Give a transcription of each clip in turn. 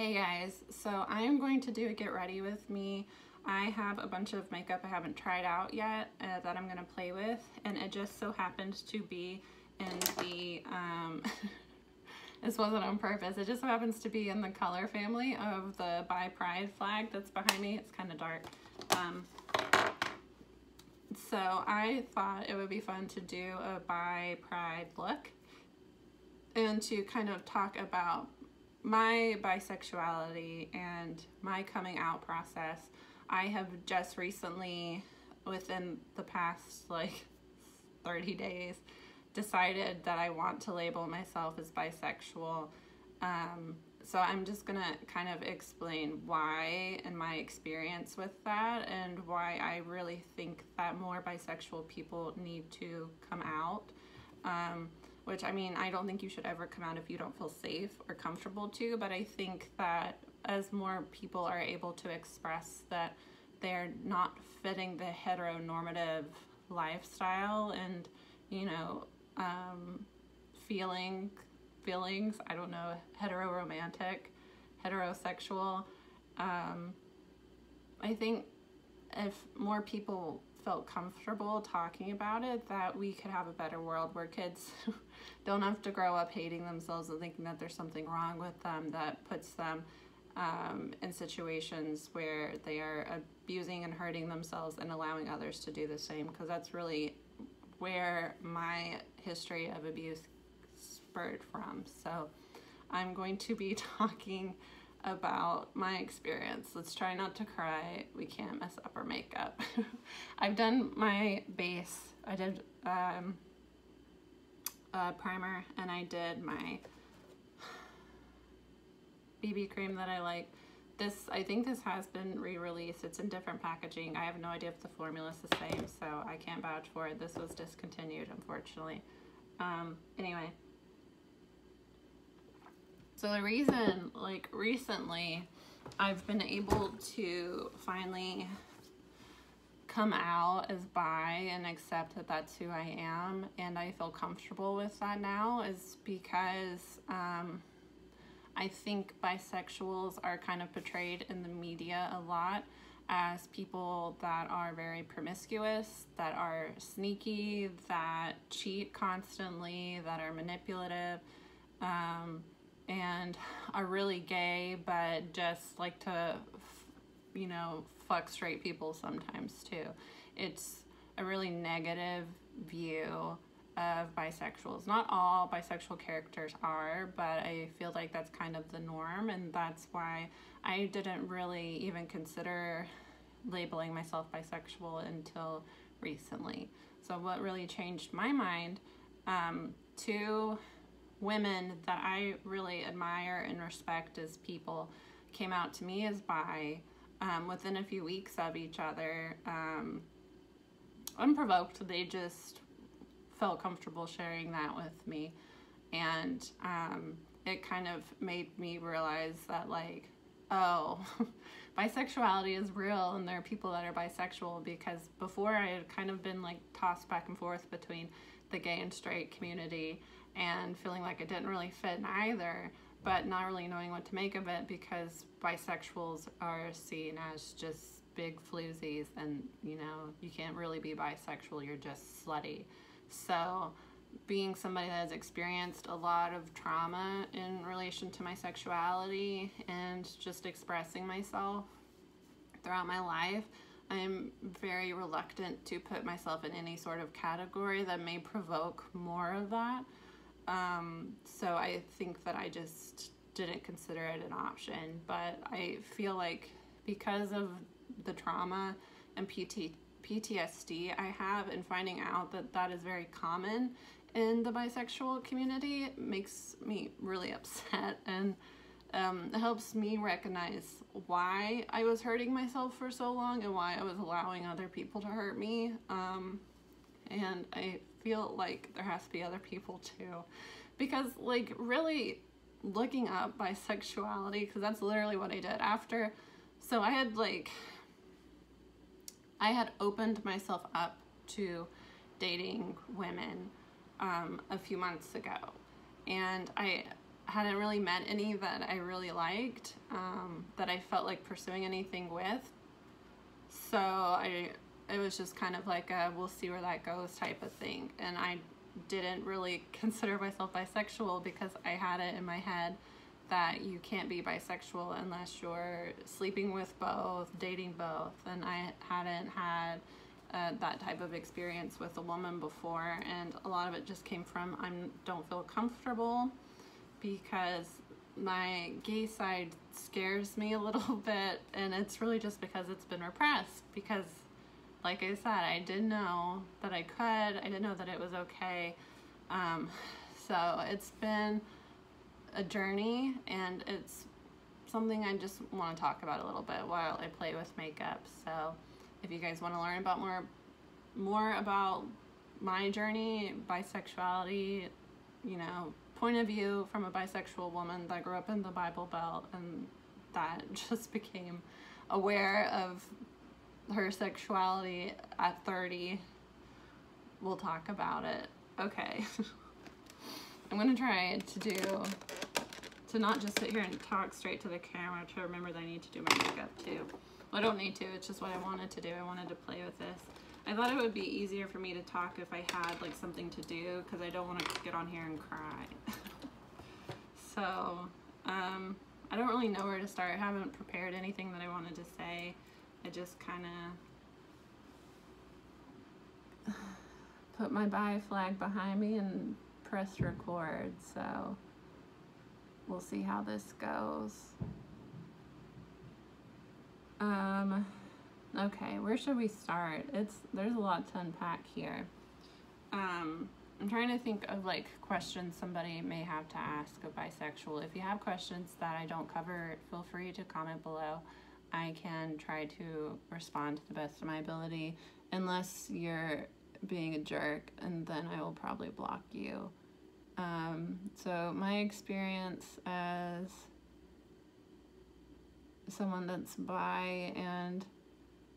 Hey guys, so I am going to do a get ready with me. I have a bunch of makeup I haven't tried out yet that I'm going to play with, and it just so happens to be in the, this wasn't on purpose, it just so happens to be in the color family of the Bi Pride flag that's behind me. It's kind of dark. So I thought it would be fun to do a Bi Pride look and to kind of talk about my bisexuality and my coming out process. I have just recently, within the past like 30 days, decided that I want to label myself as bisexual. So I'm just gonna kind of explain why and my experience with that, and why I really think that more bisexual people need to come out. Which, I mean, I don't think you should ever come out if you don't feel safe or comfortable to, but I think that as more people are able to express that they're not fitting the heteronormative lifestyle and, you know, feelings, I don't know, heteroromantic, heterosexual, I think if more people felt comfortable talking about it, that we could have a better world where kids don't have to grow up hating themselves and thinking that there's something wrong with them that puts them in situations where they are abusing and hurting themselves and allowing others to do the same, because that's really where my history of abuse spurred from. So I'm going to be talking about my experience. Let's try not to cry. We can't mess up our makeup. I've done my base. I did primer, and I did my BB cream that I like. This, I think this has been re-released. It's in different packaging. I have no idea if the formula is the same, so I can't vouch for it. This was discontinued, unfortunately. Anyway. So the reason, like, recently I've been able to finally come out as bi and accept that that's who I am, and I feel comfortable with that now, is because I think bisexuals are kind of portrayed in the media a lot as people that are very promiscuous, that are sneaky, that cheat constantly, that are manipulative, and are really gay, but just like to, you know, fuck straight people sometimes too. It's a really negative view of bisexuals. Not all bisexual characters are, but I feel like that's kind of the norm, and that's why I didn't really even consider labeling myself bisexual until recently. So what really changed my mind, two women that I really admire and respect as people came out to me as bi within a few weeks of each other, unprovoked. They just felt comfortable sharing that with me, and it kind of made me realize that, like, oh, bisexuality is real, and there are people that are bisexual, because before I had kind of been like tossed back and forth between the gay and straight community and feeling like it didn't really fit in either, but not really knowing what to make of it, because bisexuals are seen as just big floozies, and, you know, you can't really be bisexual, you're just slutty. So being somebody that has experienced a lot of trauma in relation to my sexuality and just expressing myself throughout my life, I'm very reluctant to put myself in any sort of category that may provoke more of that. So I think that I just didn't consider it an option, but I feel like because of the trauma and PTSD I have, and finding out that that is very common in the bisexual community, it makes me really upset, and it helps me recognize why I was hurting myself for so long and why I was allowing other people to hurt me, and I feel like there has to be other people too, because, like, really looking up bisexuality, because that's literally what I did after. So I had opened myself up to dating women a few months ago, and I hadn't really met any that I really liked, that I felt like pursuing anything with. So it was just kind of like a we'll see where that goes type of thing. And I didn't really consider myself bisexual because I had it in my head that you can't be bisexual unless you're sleeping with both, dating both. And I hadn't had that type of experience with a woman before, and a lot of it just came from I don't feel comfortable because my gay side scares me a little bit, and it's really just because it's been repressed. Because, like I said, I didn't know that I could. I didn't know that it was okay. So it's been a journey, and it's something I just want to talk about a little bit while I play with makeup. So if you guys want to learn about more about my journey, bisexuality, you know, point of view from a bisexual woman that grew up in the Bible Belt and that just became aware of her sexuality at 30, we'll talk about it. Okay. I'm gonna try to not just sit here and talk straight to the camera, to remember that I need to do my makeup too. Well, I don't need to, it's just what I wanted to do. I wanted to play with this. I thought it would be easier for me to talk if I had like something to do, because I don't want to get on here and cry. So, I don't really know where to start. I haven't prepared anything that I wanted to say. I just kind of put my bi flag behind me and pressed record. So, we'll see how this goes. Okay, where should we start? There's a lot to unpack here. I'm trying to think of like questions somebody may have to ask a bisexual. If you have questions that I don't cover, feel free to comment below. I can try to respond to the best of my ability, unless you're being a jerk, and then I will probably block you. So my experience as someone that's bi, and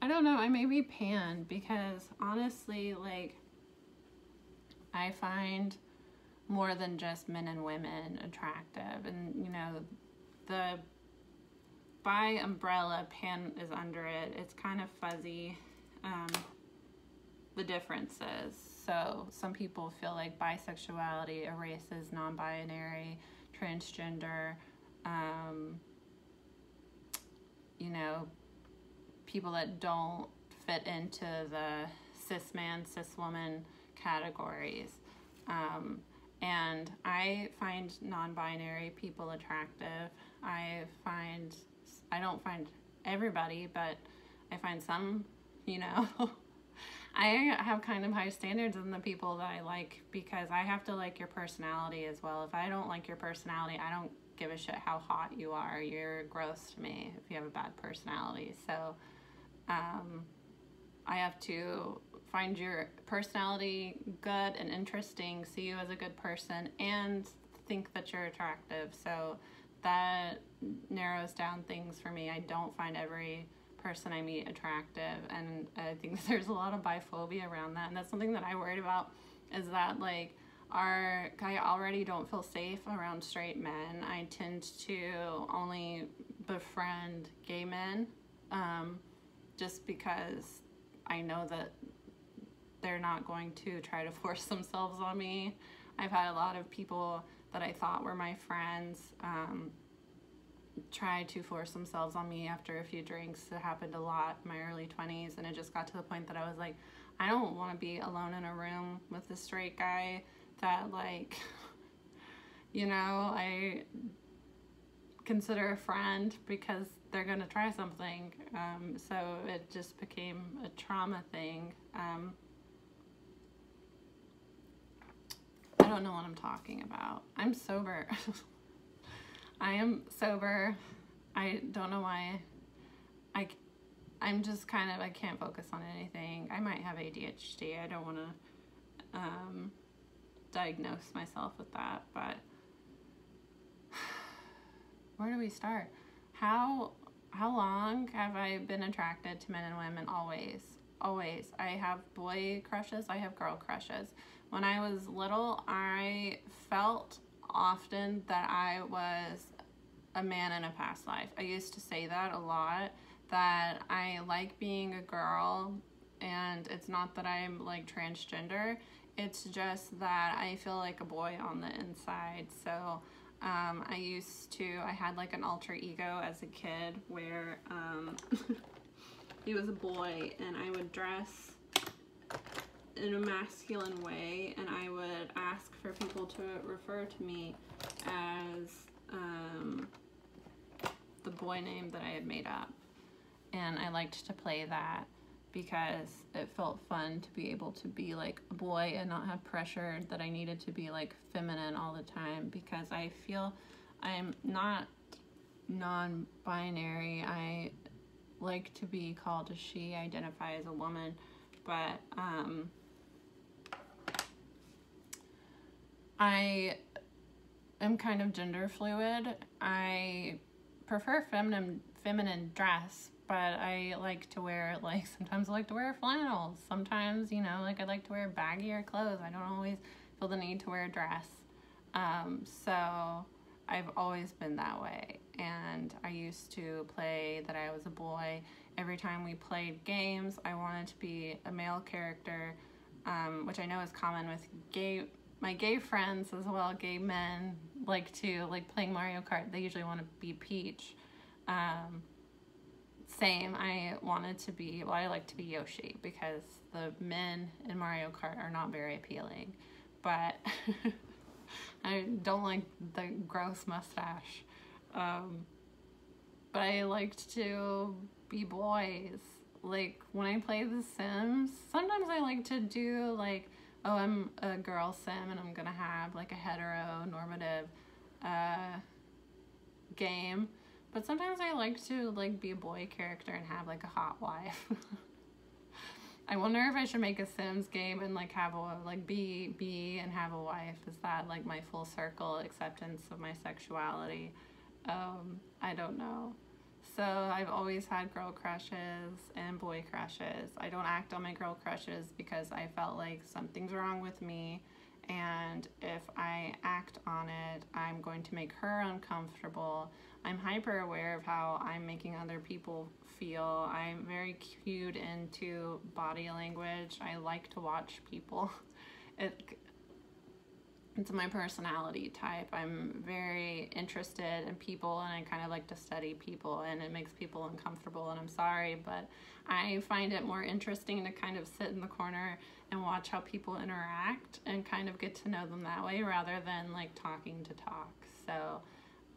I don't know, I may be pan, because honestly, like, I find more than just men and women attractive, and you know, the bi umbrella, pan is under it, it's kind of fuzzy, the differences. So some people feel like bisexuality erases non-binary, transgender, you know, people that don't fit into the cis man, cis woman categories. And I find non-binary people attractive. I don't find everybody, but I find some, you know. I have kind of high standards in the people that I like, because I have to like your personality as well. If I don't like your personality, I don't give a shit how hot you are. You're gross to me if you have a bad personality. So I have to find your personality good and interesting, see you as a good person, and think that you're attractive. So that narrows down things for me. I don't find every person I meet attractive, and I think that there's a lot of biphobia around that, and that's something that I worried about, is that like I already don't feel safe around straight men. I tend to only befriend gay men, just because I know that they're not going to try to force themselves on me. I've had a lot of people that I thought were my friends try to force themselves on me after a few drinks. It happened a lot in my early 20s, and it just got to the point that I was like, I don't want to be alone in a room with a straight guy that, like, you know, I consider a friend, because they're gonna try something. So it just became a trauma thing. I don't know what I'm talking about. I'm sober. I am sober. I don't know why. I'm just kind of, I can't focus on anything. I might have ADHD. I don't want to diagnose myself with that, but where do we start? How long have I been attracted to men and women? Always. I have boy crushes, I have girl crushes. When I was little, I felt often that I was a man in a past life. I used to say that a lot, that I like being a girl, and it's not that I'm like transgender, it's just that I feel like a boy on the inside. So I had like an alter ego as a kid where he was a boy, and I would dress in a masculine way, and I would ask for people to refer to me as the boy name that I had made up. And I liked to play that because it felt fun to be able to be like a boy and not have pressure that I needed to be like feminine all the time, because I feel I'm not non-binary. I like to be called a she, identify as a woman, but I am kind of gender fluid. I prefer feminine dress, but I like to wear, like, sometimes I like to wear flannels. Sometimes, you know, like I like to wear baggier clothes. I don't always feel the need to wear a dress. So I've always been that way. And I used to play that I was a boy. Every time we played games, I wanted to be a male character, which I know is common with my gay friends as well. Gay men like playing Mario Kart. They usually want to be Peach. Same, I like to be Yoshi, because the men in Mario Kart are not very appealing, but I don't like the gross mustache. But I liked to be boys. Like, when I play The Sims, sometimes I like to do like, oh, I'm a girl sim and I'm gonna have like a heteronormative game. But sometimes I like to like be a boy character and have like a hot wife. I wonder if I should make a Sims game and like have a be and have a wife. Is that like my full circle acceptance of my sexuality? I don't know. So I've always had girl crushes and boy crushes. I don't act on my girl crushes because I felt like something's wrong with me, and if I act on it, I'm going to make her uncomfortable. I'm hyper aware of how I'm making other people feel. I'm very cued into body language. I like to watch people. It's my personality type. I'm very interested in people, and I kind of like to study people, and it makes people uncomfortable, and I'm sorry, but I find it more interesting to kind of sit in the corner and watch how people interact and kind of get to know them that way rather than like talking to talk. So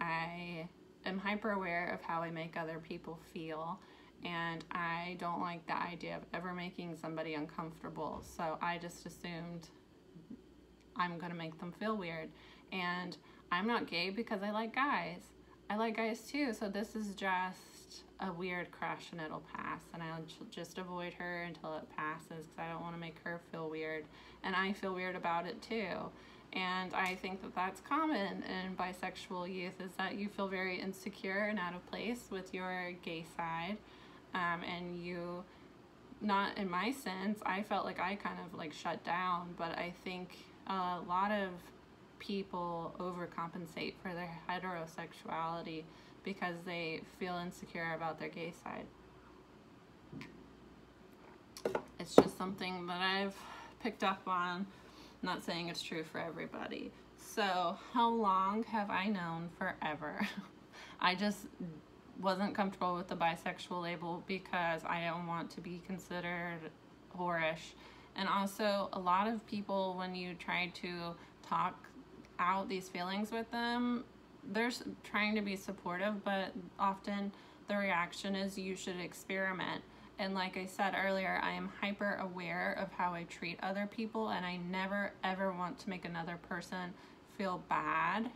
I am hyper aware of how I make other people feel, and I don't like the idea of ever making somebody uncomfortable. So I just assumed I'm gonna make them feel weird. And I'm not gay because I like guys. I like guys too, so this is just a weird crush and it'll pass, and I'll just avoid her until it passes because I don't want to make her feel weird, and I feel weird about it too. And I think that that's common in bisexual youth, is that you feel very insecure and out of place with your gay side, and you, not in my sense, I felt like I kind of like shut down, but I think a lot of people overcompensate for their heterosexuality because they feel insecure about their gay side. It's just something that I've picked up on. Not saying it's true for everybody. So, how long have I known? Forever. I just wasn't comfortable with the bisexual label because I don't want to be considered whorish. And also, a lot of people, when you try to talk out these feelings with them, they're trying to be supportive, but often the reaction is you should experiment. And like I said earlier, I am hyper aware of how I treat other people, and I never ever want to make another person feel bad.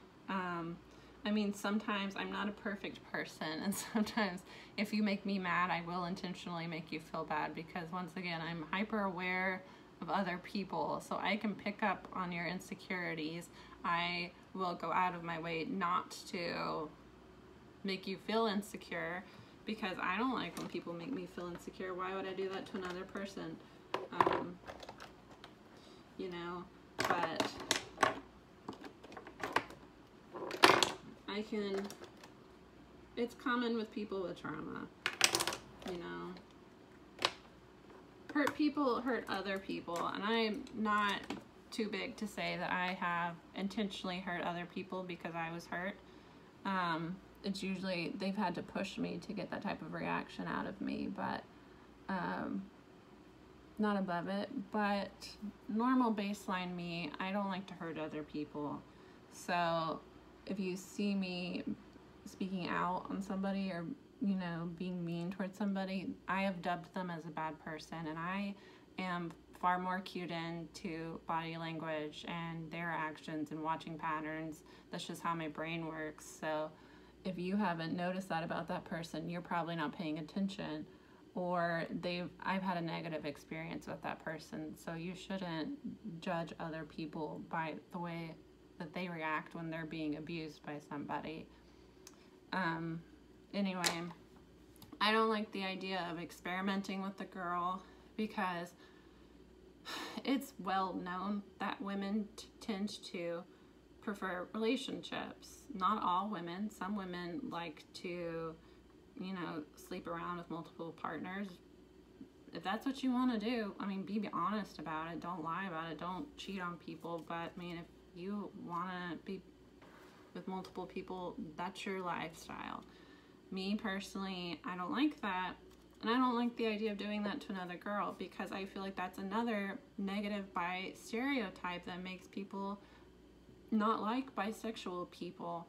I mean, sometimes I'm not a perfect person, and sometimes if you make me mad, I will intentionally make you feel bad, because once again, I'm hyper aware of other people, so I can pick up on your insecurities. I will go out of my way not to make you feel insecure, because I don't like when people make me feel insecure. Why would I do that to another person? You know, but it's common with people with trauma, you know. Hurt people hurt other people, and I'm not too big to say that I have intentionally hurt other people because I was hurt. It's usually they've had to push me to get that type of reaction out of me, but not above it. But normal baseline me, I don't like to hurt other people. So if you see me speaking out on somebody or, you know, being mean towards somebody, I have dubbed them as a bad person, and I am far more cued in to body language and their actions and watching patterns. That's just how my brain works. So if you haven't noticed that about that person, you're probably not paying attention, or I've had a negative experience with that person. So you shouldn't judge other people by the way that they react when they're being abused by somebody. Anyway, I don't like the idea of experimenting with the girl because it's well known that women tend to prefer relationships. Not all women. Some women like to, you know, sleep around with multiple partners. If that's what you want to do, I mean, be honest about it. Don't lie about it. Don't cheat on people. But, I mean, if you want to be with multiple people, that's your lifestyle. Me, personally, I don't like that. And I don't like the idea of doing that to another girl because I feel like that's another negative bi stereotype that makes people not like bisexual people.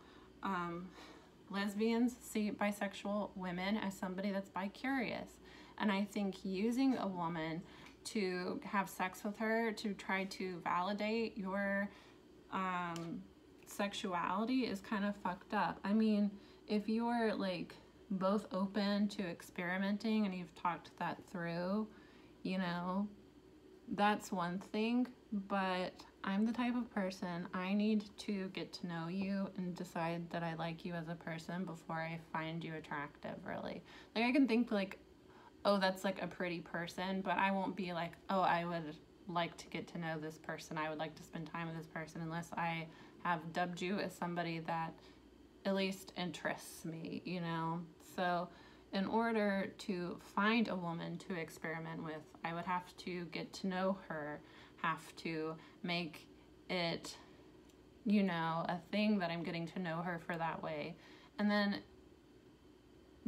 Lesbians see bisexual women as somebody that's bi-curious. And I think using a woman to have sex with her to try to validate your sexuality is kind of fucked up. I mean, if you're like both open to experimenting and you've talked that through, you know, that's one thing. But I'm the type of person, I need to get to know you and decide that I like you as a person before I find you attractive, really. Like, I can think like, oh, that's like a pretty person, but I won't be like, oh, I would like to get to know this person, I would like to spend time with this person, unless I have dubbed you as somebody that at least interests me, you know? So in order to find a woman to experiment with, I would have to get to know her, have to make it, you know, a thing that I'm getting to know her for that way. And then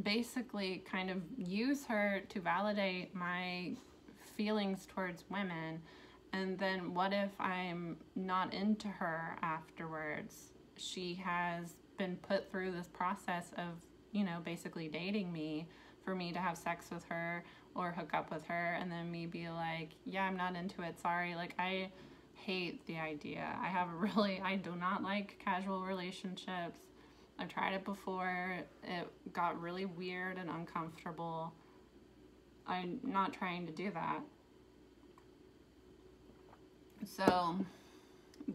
basically kind of use her to validate my feelings towards women. And then what if I'm not into her afterwards? She has been put through this process of, you know, basically dating me for me to have sex with her or hook up with her, and then me be like, yeah, I'm not into it, sorry. Like, I hate the idea. I do not like casual relationships. I've tried it before. It got really weird and uncomfortable. I'm not trying to do that. So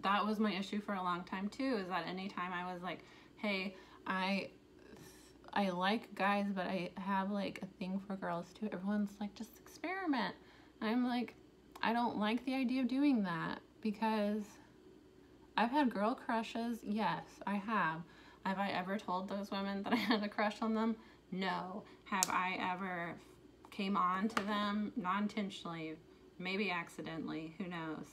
that was my issue for a long time too, is that anytime I was like, hey, I like guys, but I have like a thing for girls too, everyone's like, just experiment. I'm like, I don't like the idea of doing that, because I've had girl crushes. Yes, I have. Have I ever told those women that I had a crush on them? No. Have I ever came on to them? Not intentionally, maybe accidentally, who knows?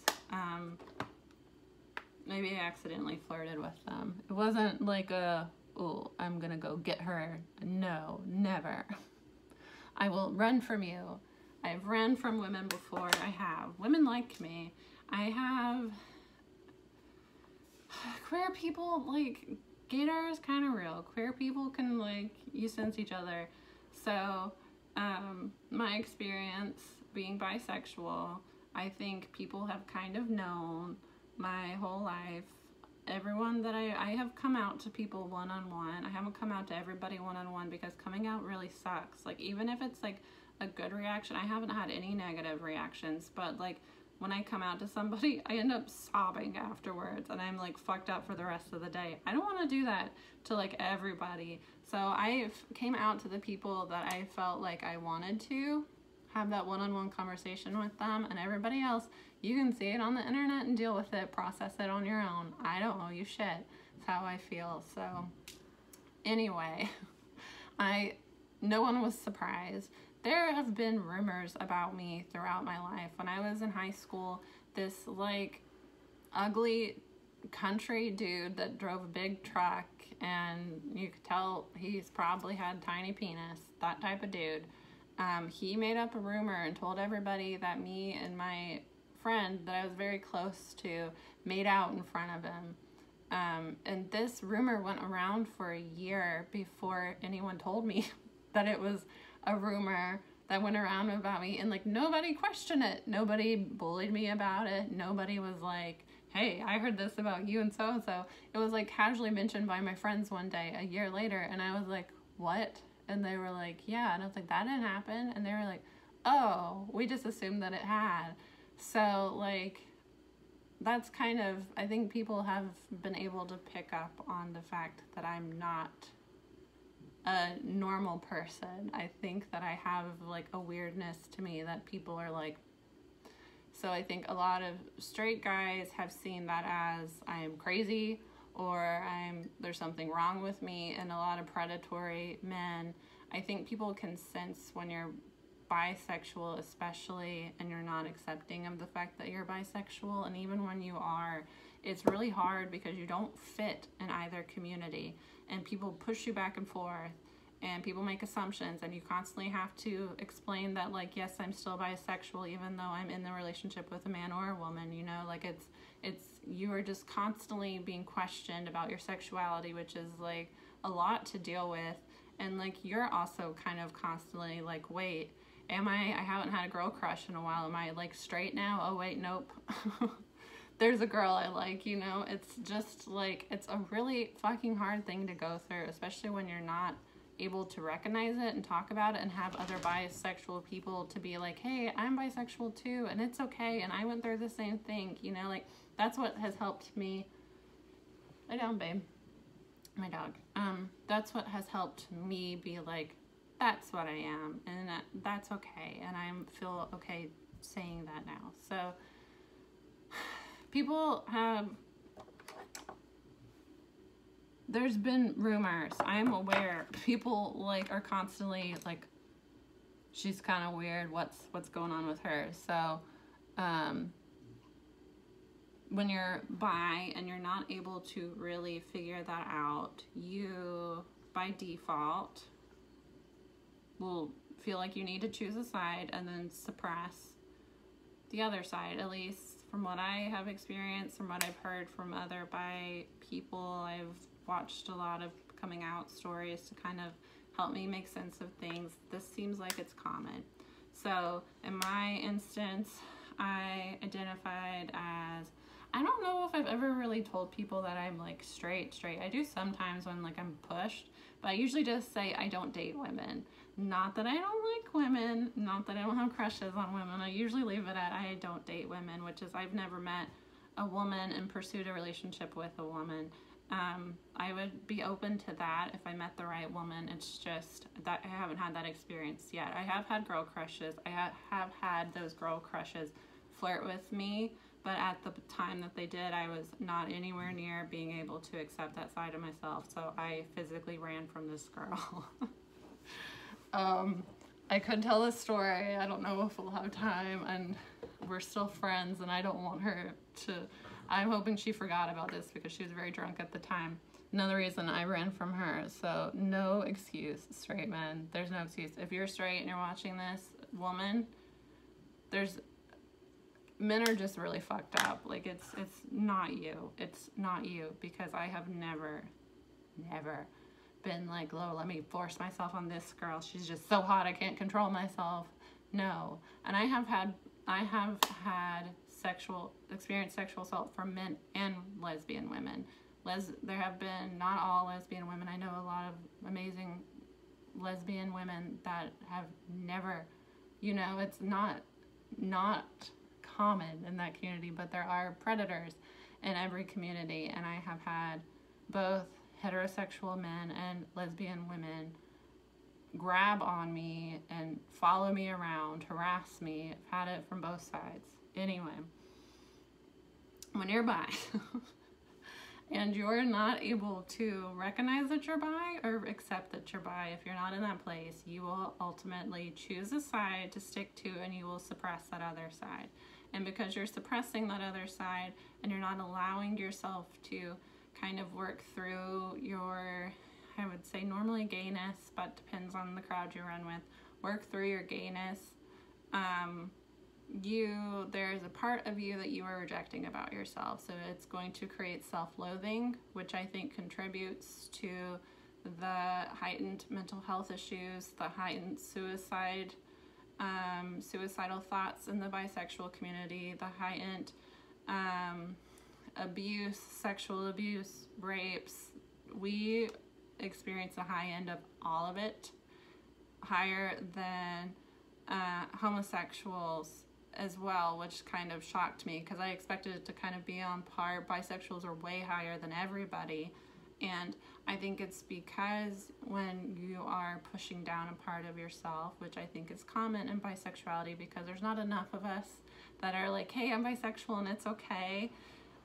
Maybe I accidentally flirted with them. It wasn't like a, oh, I'm gonna go get her. No, never. I will run from you. I've run from women before. I have. Women like me. I have queer people, like, gaydar is kind of real. Queer people can, like, you sense each other. So, my experience being bisexual, I think people have kind of known my whole life. Everyone that I have come out to people one-on-one. I haven't come out to everybody one-on-one because coming out really sucks. Like, even if it's like a good reaction, I haven't had any negative reactions, but like when I come out to somebody, I end up sobbing afterwards and I'm like fucked up for the rest of the day. I don't want to do that to like everybody. So I came out to the people that I felt like I wanted to have that one-on-one conversation with them, and everybody else, you can see it on the internet and deal with it, process it on your own. I don't owe you shit. That's how I feel. So Anyway, no one was surprised. There have been rumors about me throughout my life. When I was in high school, this like ugly country dude that drove a big truck, and you could tell he's probably had a tiny penis, that type of dude. He made up a rumor and told everybody that me and my friend that I was very close to made out in front of him. And this rumor went around for a year before anyone told me that it was a rumor that went around about me. And like, nobody questioned it. Nobody bullied me about it. Nobody was like, hey, I heard this about you and so-and-so. It was like casually mentioned by my friends one day, a year later. And I was like, what? And they were like, yeah. And I was like, that didn't happen. And they were like, oh, we just assumed that it had. So like, that's kind of, I think people have been able to pick up on the fact that I'm not a normal person. I think that I have like a weirdness to me that people are like, so I think a lot of straight guys have seen that as I am crazy, or there's something wrong with me. And a lot of predatory men, I think people can sense when you're bisexual, especially, and you're not accepting of the fact that you're bisexual. And even when you are, it's really hard because you don't fit in either community, and people push you back and forth, and people make assumptions, and you constantly have to explain that, like, yes, I'm still bisexual even though I'm in the relationship with a man or a woman, you know, like it's you are just constantly being questioned about your sexuality, which is like a lot to deal with. And like, you're also kind of constantly like, wait, I haven't had a girl crush in a while. Am I like straight now? Oh wait, nope. There's a girl I like, you know. It's just like, it's a really fucking hard thing to go through, especially when you're not able to recognize it and talk about it and have other bisexual people to be like, hey, I'm bisexual too, and it's okay, and I went through the same thing, you know. Like, that's what has helped me. Lay down, babe. My dog. That's what has helped me be like, that's what I am, and that's okay, and I feel okay saying that now. So people have, there's been rumors, I'm aware, people like are constantly like, she's kind of weird, what's going on with her. So when you're bi and you're not able to really figure that out, you by default will feel like you need to choose a side and then suppress the other side. At least from what I have experienced, from what I've heard from other bi people, I've watched a lot of coming out stories to kind of help me make sense of things. This seems like it's common. So in my instance, I identified as, I don't know if I've ever really told people that I'm like straight. I do sometimes when like I'm pushed, but I usually just say I don't date women. Not that I don't like women, not that I don't have crushes on women. I usually leave it at I don't date women, which is I've never met a woman and pursued a relationship with a woman. I would be open to that if I met the right woman. It's just that I haven't had that experience yet. I have had girl crushes. I have had those girl crushes flirt with me, but at the time that they did, I was not anywhere near being able to accept that side of myself. So I physically ran from this girl. I could tell this story. I don't know if we'll have time, and we're still friends, and I don't want her to, I'm hoping she forgot about this because she was very drunk at the time. Another reason I ran from her. So no excuse, straight men. There's no excuse. If you're straight and you're watching this, woman, men are just really fucked up. Like, it's not you. It's not you, because I have never been like, "Lo, let me force myself on this girl. She's just so hot I can't control myself." No. And I have had sexual assault from men and lesbian women. There have been, not all lesbian women. I know a lot of amazing lesbian women that have never, you know, it's not common in that community, but there are predators in every community, and I have had both heterosexual men and lesbian women grab on me and follow me around, harass me. I've had it from both sides. Anyway, when you're bi and you're not able to recognize that you're bi or accept that you're bi, if you're not in that place, you will ultimately choose a side to stick to, and you will suppress that other side. And because you're suppressing that other side and you're not allowing yourself to kind of work through your, I would say normally gayness, but depends on the crowd you run with, work through your gayness, there's a part of you that you are rejecting about yourself. So it's going to create self-loathing, which I think contributes to the heightened mental health issues, the heightened suicidal thoughts in the bisexual community, the heightened abuse, sexual abuse, rapes. We experience the high end of all of it, higher than homosexuals as well, which kind of shocked me because I expected it to kind of be on par. Bisexuals are way higher than everybody, and I think it's because when you are pushing down a part of yourself, which I think is common in bisexuality, because there's not enough of us that are like, hey, I'm bisexual and it's okay,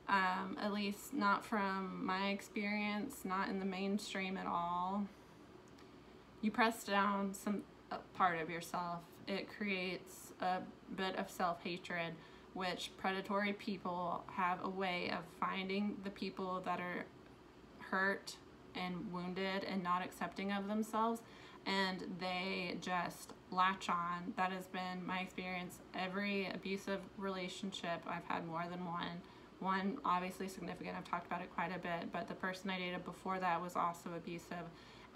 at least not from my experience, not in the mainstream at all. You press down a part of yourself, it creates a bit of self-hatred, which predatory people have a way of finding the people that are hurt and wounded and not accepting of themselves, and they just latch on. That has been my experience. Every abusive relationship, I've had more than one obviously significant, I've talked about it quite a bit, but the person I dated before that was also abusive,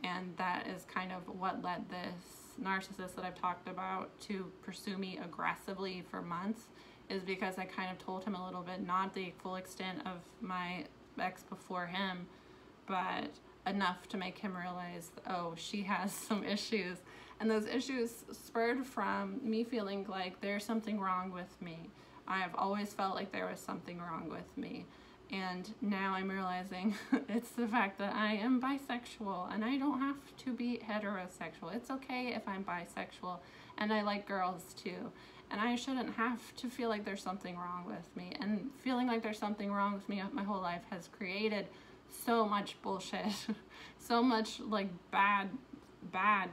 and that is kind of what led this narcissist that I've talked about to pursue me aggressively for months, is because I kind of told him a little bit, not the full extent of my ex before him, but enough to make him realize, oh, she has some issues. And those issues spurred from me feeling like there's something wrong with me. I've always felt like there was something wrong with me. And now I'm realizing it's the fact that I am bisexual, and I don't have to be heterosexual. It's okay if I'm bisexual, and I like girls too. And I shouldn't have to feel like there's something wrong with me. And feeling like there's something wrong with me my whole life has created so much bullshit, so much like bad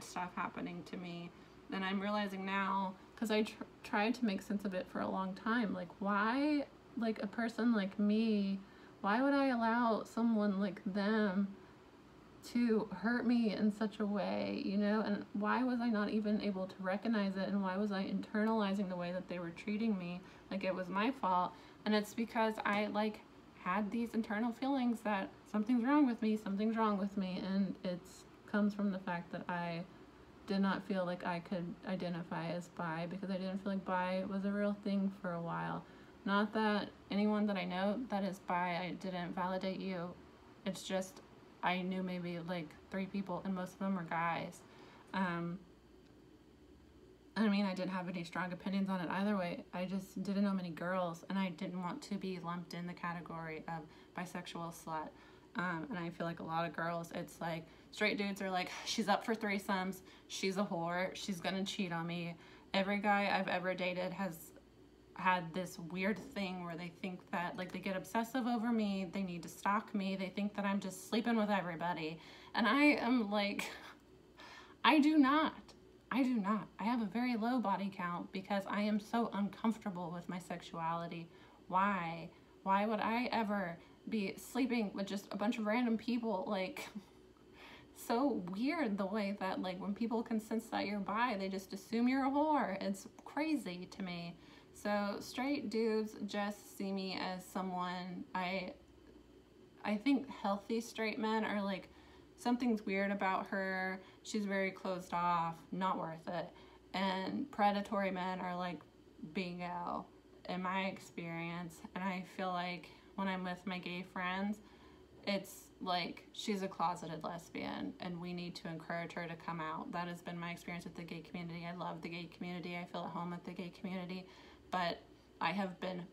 stuff happening to me. And I'm realizing now, because I tried to make sense of it for a long time, like why, like a person like me, why would I allow someone like them to hurt me in such a way, you know? And why was I not even able to recognize it? And why was I internalizing the way that they were treating me like it was my fault? And it's because I like had these internal feelings that something's wrong with me, and it comes from the fact that I did not feel like I could identify as bi, because I didn't feel like bi was a real thing for a while. Not that anyone that I know that is bi, I didn't validate you. It's just I knew maybe like 3 people, and most of them were guys. I mean, I didn't have any strong opinions on it either way. I just didn't know many girls, and I didn't want to be lumped in the category of bisexual slut. And I feel like a lot of girls, it's like straight dudes are like, she's up for threesomes, she's a whore, she's gonna cheat on me. Every guy I've ever dated has had this weird thing where they think that, like, they get obsessive over me, they need to stalk me, they think that I'm just sleeping with everybody. And I am like, I do not. I have a very low body count because I am so uncomfortable with my sexuality. Why would I ever be sleeping with just a bunch of random people? Like, so weird the way that, like, when people can sense that you're bi, they just assume you're a whore. It's crazy to me. So straight dudes just see me as someone, I think healthy straight men are like, something's weird about her, she's very closed off, not worth it. And predatory men are like bingo in my experience. And I feel like when I'm with my gay friends, it's like she's a closeted lesbian and we need to encourage her to come out. That has been my experience with the gay community. I love the gay community. I feel at home with the gay community, but I have been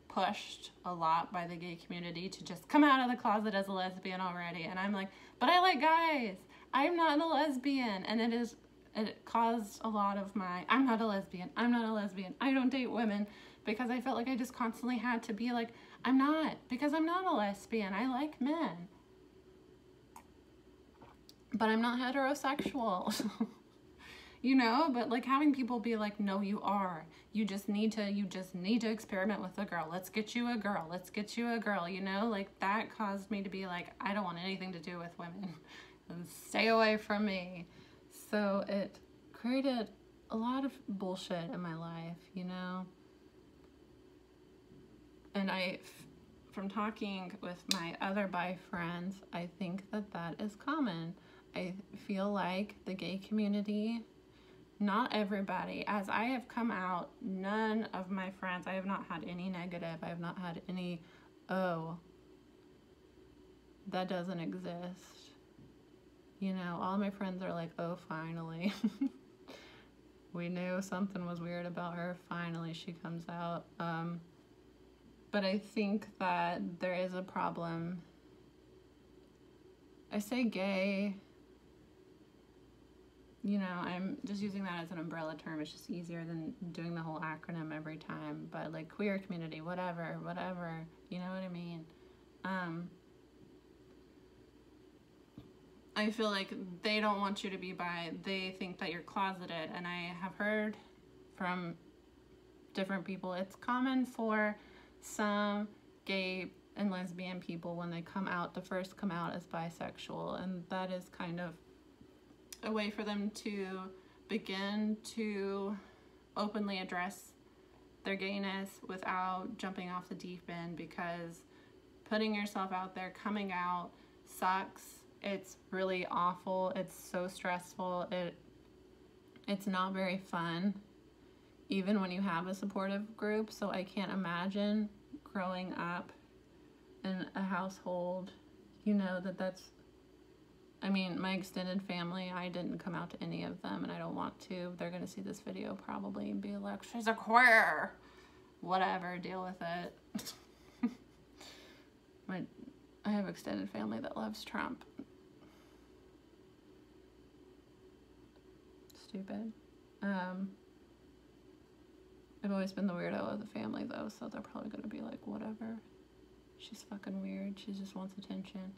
pushed a lot by the gay community to just come out of the closet as a lesbian already. And I'm like, but I like guys. I'm not a lesbian. And it caused a lot of my, I'm not a lesbian. I don't date women, because I felt like I just constantly had to be like, I'm not, because I'm not a lesbian. I like men. But I'm not heterosexual. You know, but like having people be like, no, you are. You just need to experiment with a girl. Let's get you a girl. Let's get you a girl. You know, like that caused me to be like, I don't want anything to do with women. Stay away from me. So it created a lot of bullshit in my life, you know. And from talking with my other bi friends, I think that is common. I feel like the gay community, not everybody, as I have come out, none of my friends, I have not had any negative, I have not had any, oh, that doesn't exist. You know, all my friends are like, oh, finally. We knew something was weird about her, finally she comes out. But I think that there is a problem. I say gay, you know, I'm just using that as an umbrella term. It's just easier than doing the whole acronym every time. But like queer community, whatever, you know what I mean? I feel like they don't want you to be bi. They think that you're closeted. And I have heard from different people, it's common for some gay and lesbian people when they come out to first come out as bisexual, and that is kind of a way for them to begin to openly address their gayness without jumping off the deep end, because putting yourself out there, coming out, sucks. It's really awful. It's so stressful. It's not very fun, even when you have a supportive group. So I can't imagine growing up in a household, you know, that's, I mean, my extended family, I didn't come out to any of them, and I don't want to. They're going to see this video probably and be like, she's a queer. Whatever, deal with it. I have extended family that loves Trump. Stupid. I've always been the weirdo of the family, though, so they're probably going to be like, whatever. She's fucking weird. She just wants attention.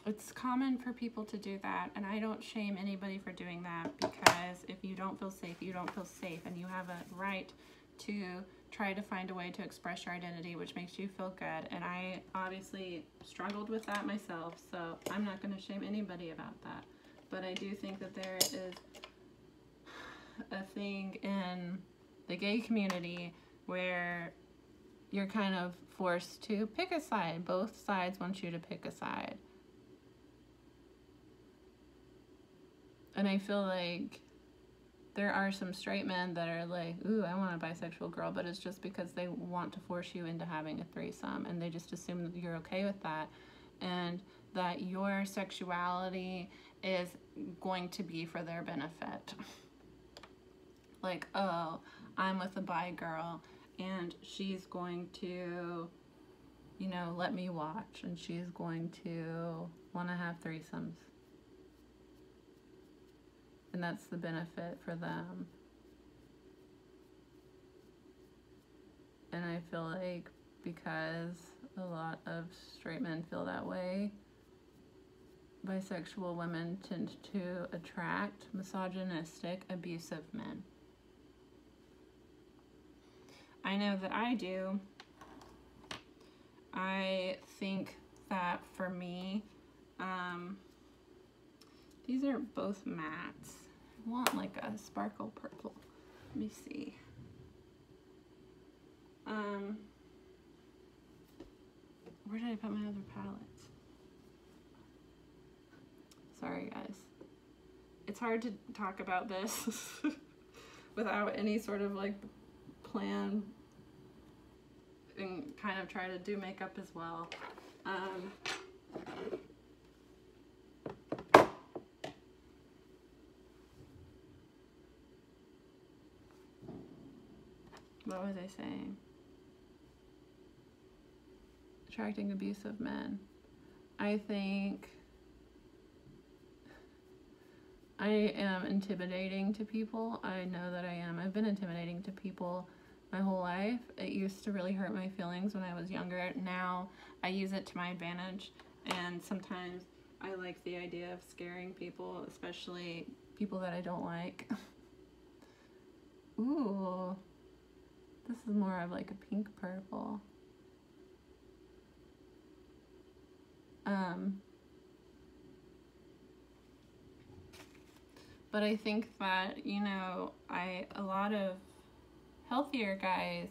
It's common for people to do that, and I don't shame anybody for doing that, because if you don't feel safe, you don't feel safe, and you have a right to try to find a way to express your identity which makes you feel good. And I obviously struggled with that myself, so I'm not going to shame anybody about that. But I do think that there is a thing in the gay community where you're kind of forced to pick a side. Both sides want you to pick a side. And I feel like there are some straight men that are like, ooh, I want a bisexual girl, but it's just because they want to force you into having a threesome, and they just assume that you're okay with that, and that your sexuality is going to be for their benefit. Like, oh, I'm with a bi girl, and she's going to, you know, let me watch, and she's going to want to have threesomes. And that's the benefit for them. And I feel like because a lot of straight men feel that way, bisexual women tend to attract misogynistic, abusive men. I know that I do. I think that for me, these are both mattes. I want like a sparkle purple. Let me see. Where did I put my other palettes? Sorry, guys. It's hard to talk about this without any sort of like plan, and kind of try to do makeup as well. What was I saying? Attracting abusive men. I think I am intimidating to people. I know that I am. I've been intimidating to people my whole life. It used to really hurt my feelings when I was younger. Now I use it to my advantage, and sometimes I like the idea of scaring people, especially people that I don't like. Ooh, this is more of like a pink purple. But I think that, you know, a lot of healthier guys,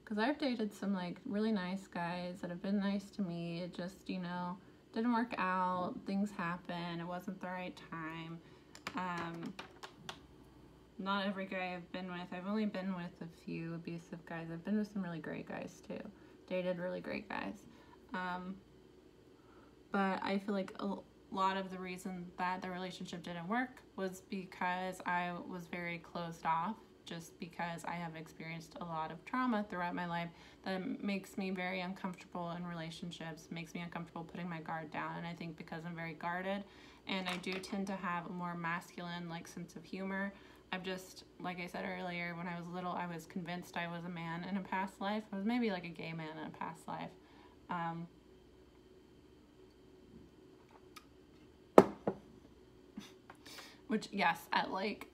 because I've dated some like really nice guys that have been nice to me. It just, you know, didn't work out. Things happen. It wasn't the right time. Not every guy I've been with. I've only been with a few abusive guys. I've been with some really great guys too. Dated really great guys. But I feel like a lot of the reason that the relationship didn't work was because I was very closed off, just because I have experienced a lot of trauma throughout my life that makes me very uncomfortable in relationships, makes me uncomfortable putting my guard down. And I think because I'm very guarded and I do tend to have a more masculine like sense of humor, I've just, like I said earlier, when I was little, I was convinced I was a man in a past life. I was maybe like a gay man in a past life. Which, yes, at like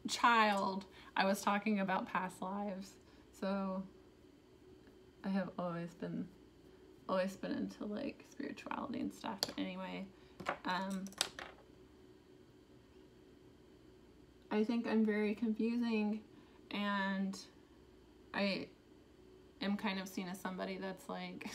child, I was talking about past lives. So I have always been into like spirituality and stuff. But anyway, I think I'm very confusing, and I am kind of seen as somebody that's like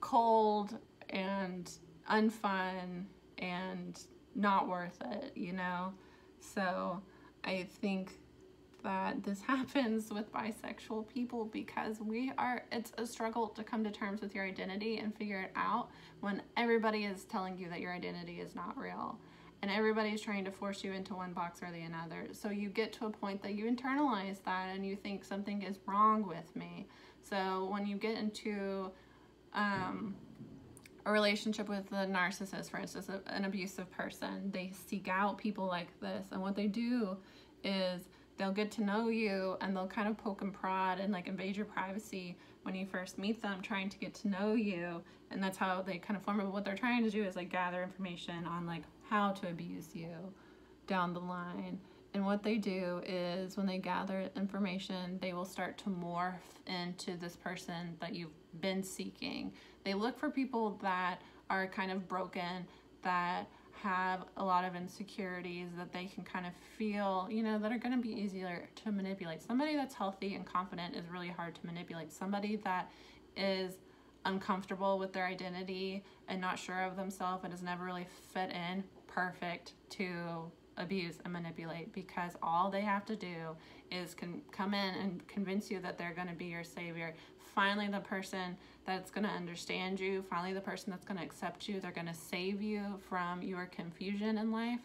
cold and unfun and not worth it, you know? So I think that this happens with bisexual people because it's a struggle to come to terms with your identity and figure it out when everybody is telling you that your identity is not real. And everybody's trying to force you into one box or the another. So you get to a point that you internalize that and you think something is wrong with me. So when you get into a relationship with a narcissist, for instance, an abusive person, they seek out people like this. And what they do is they'll get to know you and they'll kind of poke and prod and like invade your privacy when you first meet them, trying to get to know you. And that's how they kind of form it. What they're trying to do is like gather information on like how to abuse you down the line. And what they do is when they gather information, they will start to morph into this person that you've been seeking. They look for people that are kind of broken, that have a lot of insecurities, that they can kind of feel, you know, that are going to be easier to manipulate. Somebody that's healthy and confident is really hard to manipulate. Somebody that is uncomfortable with their identity and not sure of themselves and has never really fit in, perfect to abuse and manipulate, because all they have to do is come in and convince you that they're going to be your savior. Finally, the person that's going to understand you, finally the person that's going to accept you, they're going to save you from your confusion in life.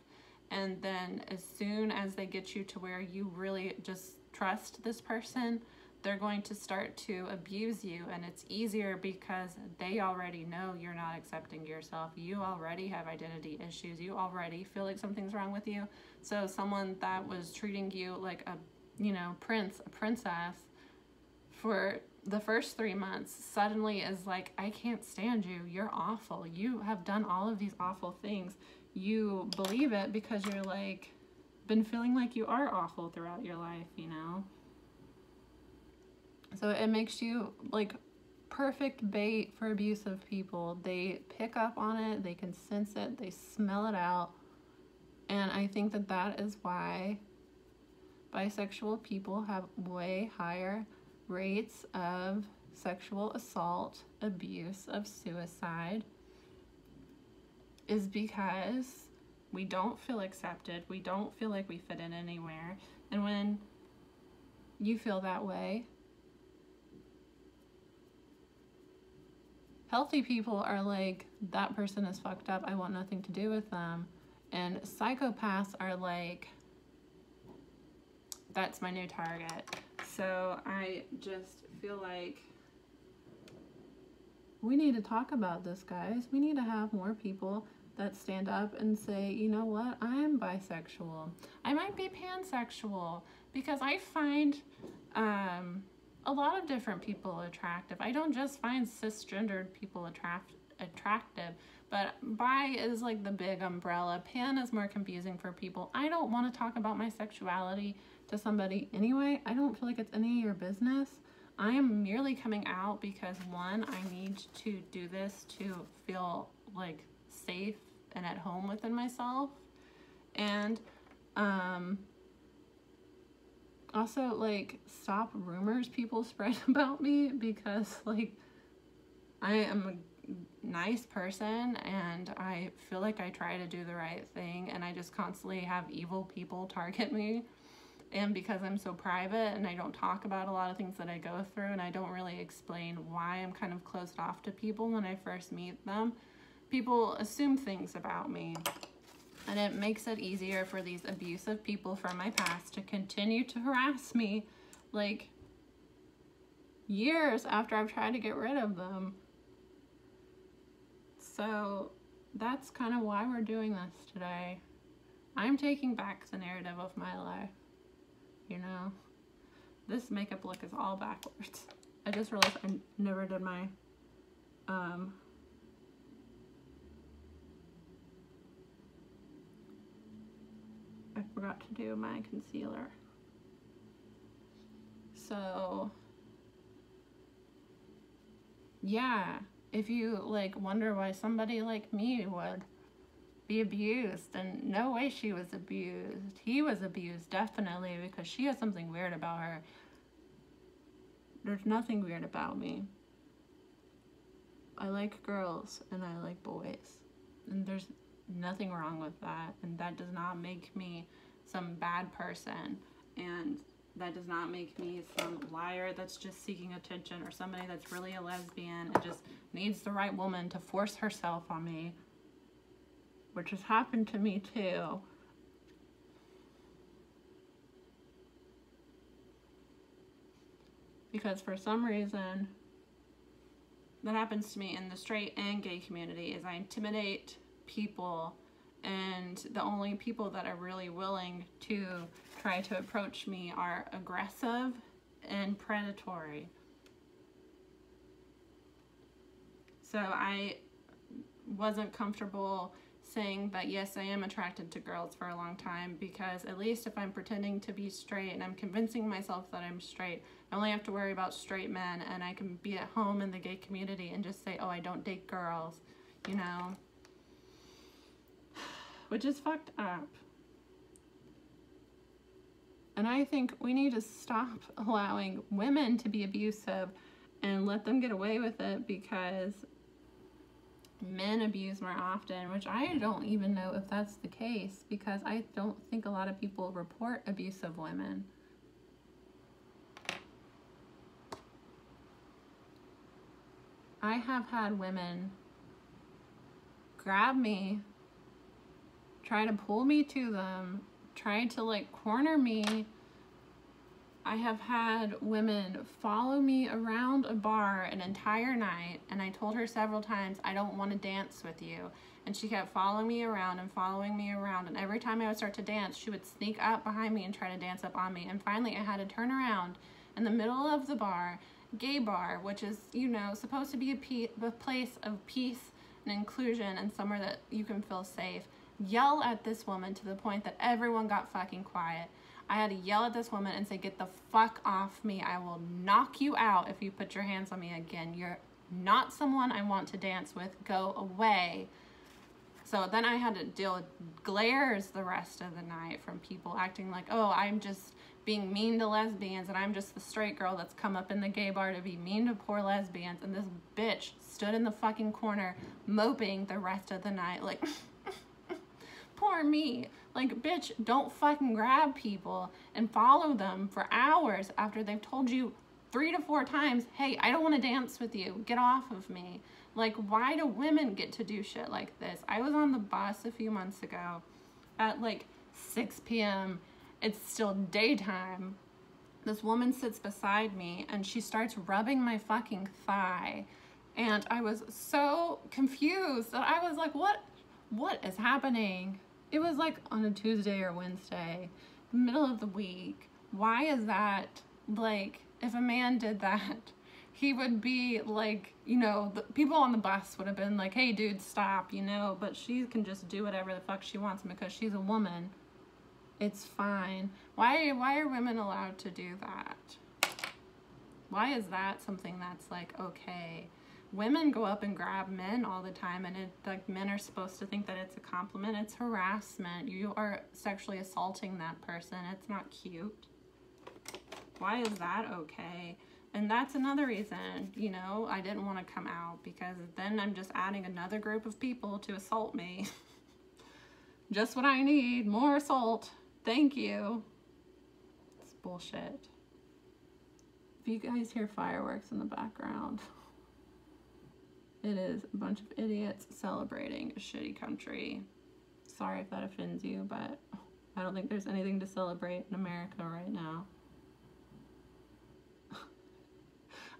And then as soon as they get you to where you really just trust this person, they're going to start to abuse you. And it's easier because they already know you're not accepting yourself. You already have identity issues. You already feel like something's wrong with you. So someone that was treating you like a, you know, a princess for the first 3 months suddenly is like, I can't stand you. You're awful. You have done all of these awful things. You believe it because you're like, been feeling like you are awful throughout your life, you know? So it makes you like perfect bait for abusive people. They pick up on it, they can sense it, they smell it out. And I think that that is why bisexual people have way higher rates of sexual assault, abuse, of suicide, is because we don't feel accepted. We don't feel like we fit in anywhere. And when you feel that way, healthy people are like, that person is fucked up, I want nothing to do with them. And psychopaths are like, that's my new target. So I just feel like we need to talk about this, guys. We need to have more people that stand up and say, you know what, I'm bisexual. I might be pansexual, because I find a lot of different people attractive. I don't just find cisgendered people attractive, but bi is like the big umbrella. Pan is more confusing for people. I don't want to talk about my sexuality to somebody anyway. I don't feel like it's any of your business. I am merely coming out because, one, I need to do this to feel like safe and at home within myself, and also, like, stop rumors people spread about me, because, like, I am a nice person and I feel like I try to do the right thing, and I just constantly have evil people target me. And because I'm so private and I don't talk about a lot of things that I go through, and I don't really explain why I'm kind of closed off to people when I first meet them, people assume things about me. And it makes it easier for these abusive people from my past to continue to harass me, like, years after I've tried to get rid of them. So that's kind of why we're doing this today. I'm taking back the narrative of my life, you know? This makeup look is all backwards. I just realized I never did my, I forgot to do my concealer. So, yeah, if you, like, wonder why somebody like me would be abused, and no way she was abused. He was abused, definitely, because she has something weird about her. There's nothing weird about me. I like girls and I like boys, and there's nothing wrong with that, and that does not make me some bad person, and that does not make me some liar that's just seeking attention, or somebody that's really a lesbian and just needs the right woman to force herself on me, which has happened to me too. Because for some reason, that happens to me in the straight and gay community, is I intimidate people, and the only people that are really willing to try to approach me are aggressive and predatory. So I wasn't comfortable saying that yes, I am attracted to girls for a long time, because at least if I'm pretending to be straight and I'm convincing myself that I'm straight, I only have to worry about straight men, and I can be at home in the gay community and just say, oh, I don't date girls, you know, which is fucked up. And I think we need to stop allowing women to be abusive and let them get away with it, because men abuse more often, which I don't even know if that's the case, because I don't think a lot of people report abusive women. I have had women grab me, try to pull me to them, try to, like, corner me. I have had women follow me around a bar an entire night, and I told her several times, I don't want to dance with you. And she kept following me around and following me around, and every time I would start to dance, she would sneak up behind me and try to dance up on me. And finally, I had to turn around in the middle of the bar, gay bar, which is, you know, supposed to be a place of peace and inclusion and somewhere that you can feel safe, yell at this woman to the point that everyone got fucking quiet. I had to yell at this woman and say, get the fuck off me. I will knock you out if you put your hands on me again. You're not someone I want to dance with. Go away. So then I had to deal with glares the rest of the night from people acting like, oh, I'm just being mean to lesbians, and I'm just the straight girl that's come up in the gay bar to be mean to poor lesbians. And this bitch stood in the fucking corner moping the rest of the night like, poor me. Like, bitch, don't fucking grab people and follow them for hours after they've told you 3 to 4 times, hey, I don't want to dance with you. Get off of me. Like, why do women get to do shit like this? I was on the bus a few months ago at like 6 p.m. It's still daytime. This woman sits beside me and she starts rubbing my fucking thigh. And I was so confused that I was like, what is happening? It was like on a Tuesday or Wednesday, the middle of the week. why is that, like, if a man did that, he would be like, you know, the people on the bus would have been like, hey dude, stop, you know, but she can just do whatever the fuck she wants, and because she's a woman, it's fine. Why are women allowed to do that? Why is that something that's like okay? Women go up and grab men all the time, and like men are supposed to think that it's a compliment. It's harassment. You are sexually assaulting that person. It's not cute. Why is that okay? And that's another reason, you know, I didn't want to come out, because then I'm just adding another group of people to assault me. Just what I need, more assault. Thank you. It's bullshit. If you guys hear fireworks in the background, it is a bunch of idiots celebrating a shitty country. Sorry if that offends you, but I don't think there's anything to celebrate in America right now.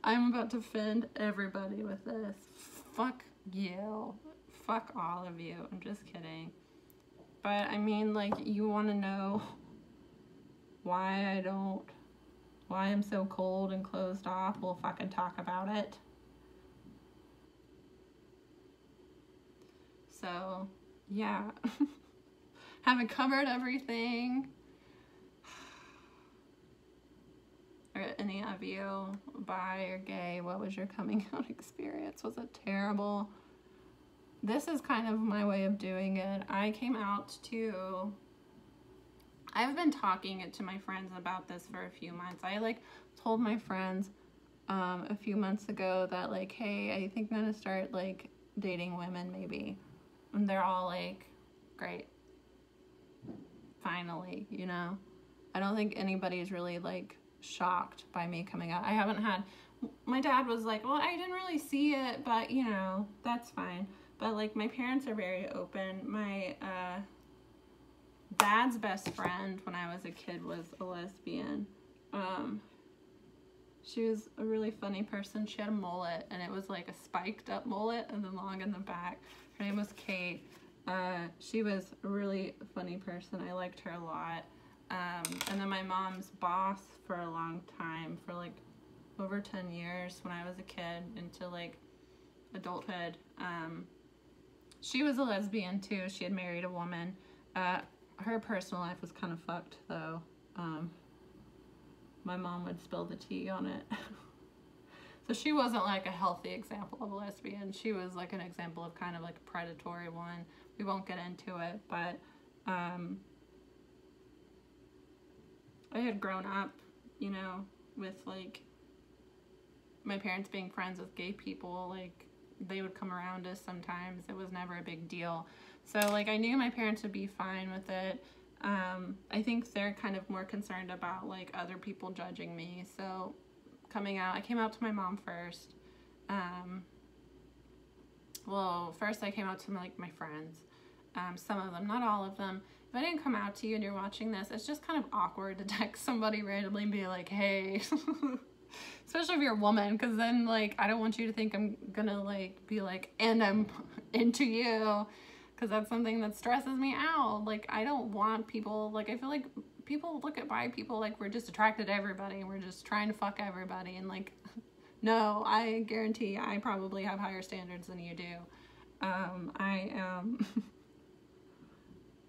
I'm about to offend everybody with this. Fuck you. Fuck all of you. I'm just kidding. But I mean, like, you want to know why I'm so cold and closed off? We'll fucking talk about it. So, yeah. Haven't covered everything. Are any of you bi or gay? What was your coming out experience? Was it terrible? This is kind of my way of doing it. I came out to... I've been talking to my friends about this for a few months. I like told my friends a few months ago that like, hey, I think I'm gonna start like dating women maybe. And they're all like, great. Finally, you know? I don't think anybody's really like shocked by me coming out. I haven't had... My dad was like, well, I didn't really see it, but you know, that's fine. But like my parents are very open. My dad's best friend when I was a kid was a lesbian. She was a really funny person. She had a mullet, and it was like a spiked up mullet and then long in the back. Her name was Kate. She was a really funny person. I liked her a lot. And then my mom's boss for a long time, for like over 10 years when I was a kid into like adulthood. She was a lesbian too. She had married a woman. Her personal life was kind of fucked though. My mom would spill the tea on it. So she wasn't like a healthy example of a lesbian. She was like an example of kind of like a predatory one. We won't get into it, but I had grown up, you know, with like my parents being friends with gay people. Like they would come around us sometimes. It was never a big deal. So like I knew my parents would be fine with it. I think they're kind of more concerned about like other people judging me. So coming out, I came out to my mom first. Well, first I came out to like my friends. Some of them, not all of them. If I didn't come out to you and you're watching this, it's just kind of awkward to text somebody randomly and be like, hey. Especially if you're a woman, because then like I don't want you to think I'm gonna like be like, and I'm into you, because that's something that stresses me out. Like I don't want people, like I feel like people look at bi people like we're just attracted to everybody and we're just trying to fuck everybody, and like no, I guarantee I probably have higher standards than you do. I am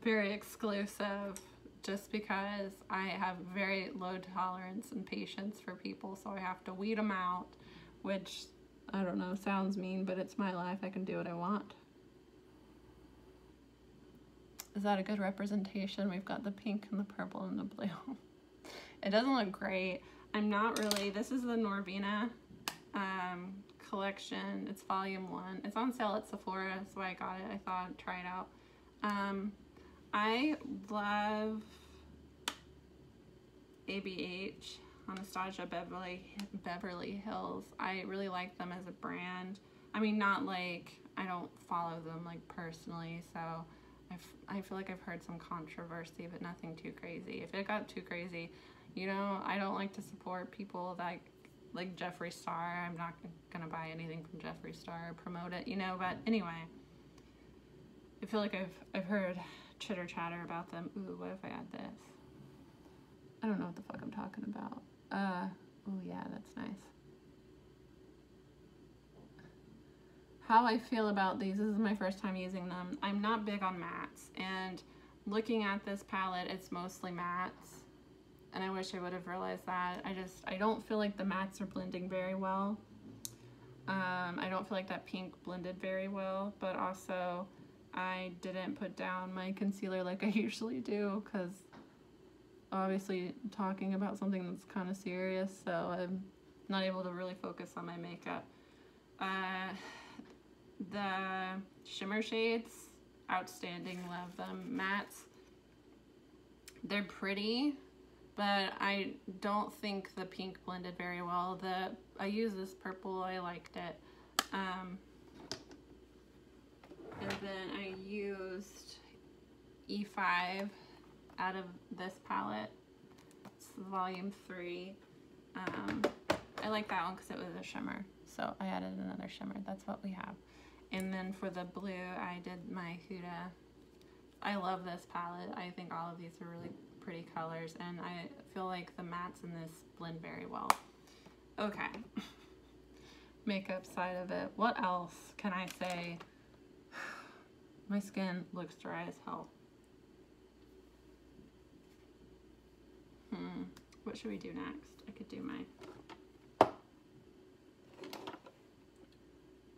very exclusive just because I have very low tolerance and patience for people, so I have to weed them out, which, I don't know, sounds mean, but it's my life. I can do what I want. Is that a good representation? We've got the pink and the purple and the blue. It doesn't look great. I'm not really... This is the Norvina collection. It's volume 1. It's on sale at Sephora, so I got it. I thought I'd try it out. I love ABH, Anastasia Beverly Hills. I really like them as a brand. I mean, not like, I don't follow them like personally, so I feel like I've heard some controversy, but nothing too crazy. If it got too crazy, you know, I don't like to support people that like Jeffree Star. I'm not gonna buy anything from Jeffree Star or promote it, you know, but anyway. I feel like I've heard chitter chatter about them. Ooh, what if I add this? I don't know what the fuck I'm talking about. Oh yeah, that's nice. How I feel about these, this is my first time using them. I'm not big on mattes, and looking at this palette, it's mostly mattes, and I wish I would have realized that. I don't feel like the mattes are blending very well. I don't feel like that pink blended very well, but also I didn't put down my concealer like I usually do, because obviously talking about something that's kind of serious, so I'm not able to really focus on my makeup. The shimmer shades, outstanding, love them. Mattes, they're pretty, but I don't think the pink blended very well. I used this purple, I liked it. And then I used E5 out of this palette. It's volume 3. I like that one because it was a shimmer, so I added another shimmer. That's what we have. And then for the blue, I did my Huda. I love this palette. I think all of these are really pretty colors, and I feel like the mattes in this blend very well. Okay. Makeup side of it. What else can I say? My skin looks dry as hell. What should we do next? I could do my...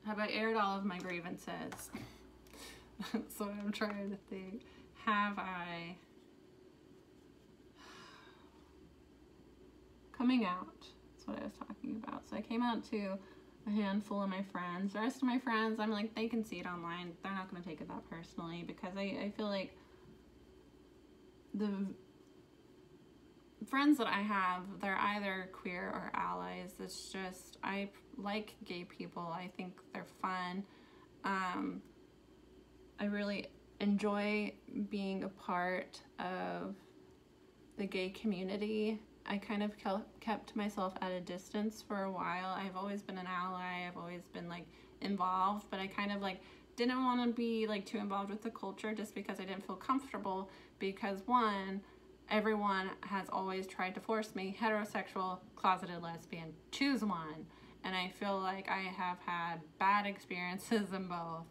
Have I aired all of my grievances? That's what I'm trying to think. Have I... Coming out. That's what I was talking about. So I came out to a handful of my friends. The rest of my friends, I'm like, they can see it online. They're not going to take it that personally, because I feel like the friends that I have, they're either queer or allies. It's just, I like gay people. I think they're fun. I really enjoy being a part of the gay community. I kind of kept myself at a distance for a while. I've always been an ally. I've always been like involved, but I kind of like didn't want to be like too involved with the culture just because I didn't feel comfortable, because one, everyone has always tried to force me, heterosexual, closeted lesbian, choose one. And I feel like I have had bad experiences in both.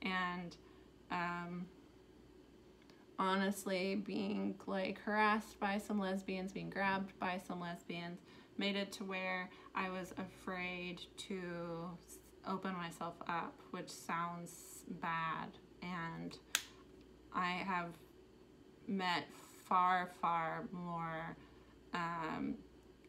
And honestly, being like harassed by some lesbians, being grabbed by some lesbians, made it to where I was afraid to open myself up, which sounds bad. And I have met far more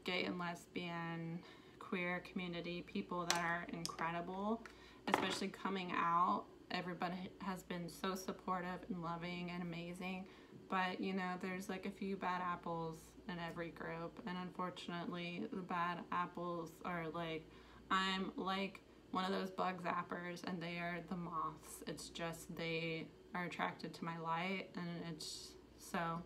gay and lesbian, queer community people that are incredible, especially coming out. Everybody has been so supportive and loving and amazing, but you know, there's like a few bad apples in every group, and unfortunately the bad apples are like, I'm like one of those bug zappers, and they are the moths. It's just, they are attracted to my light, and it's so...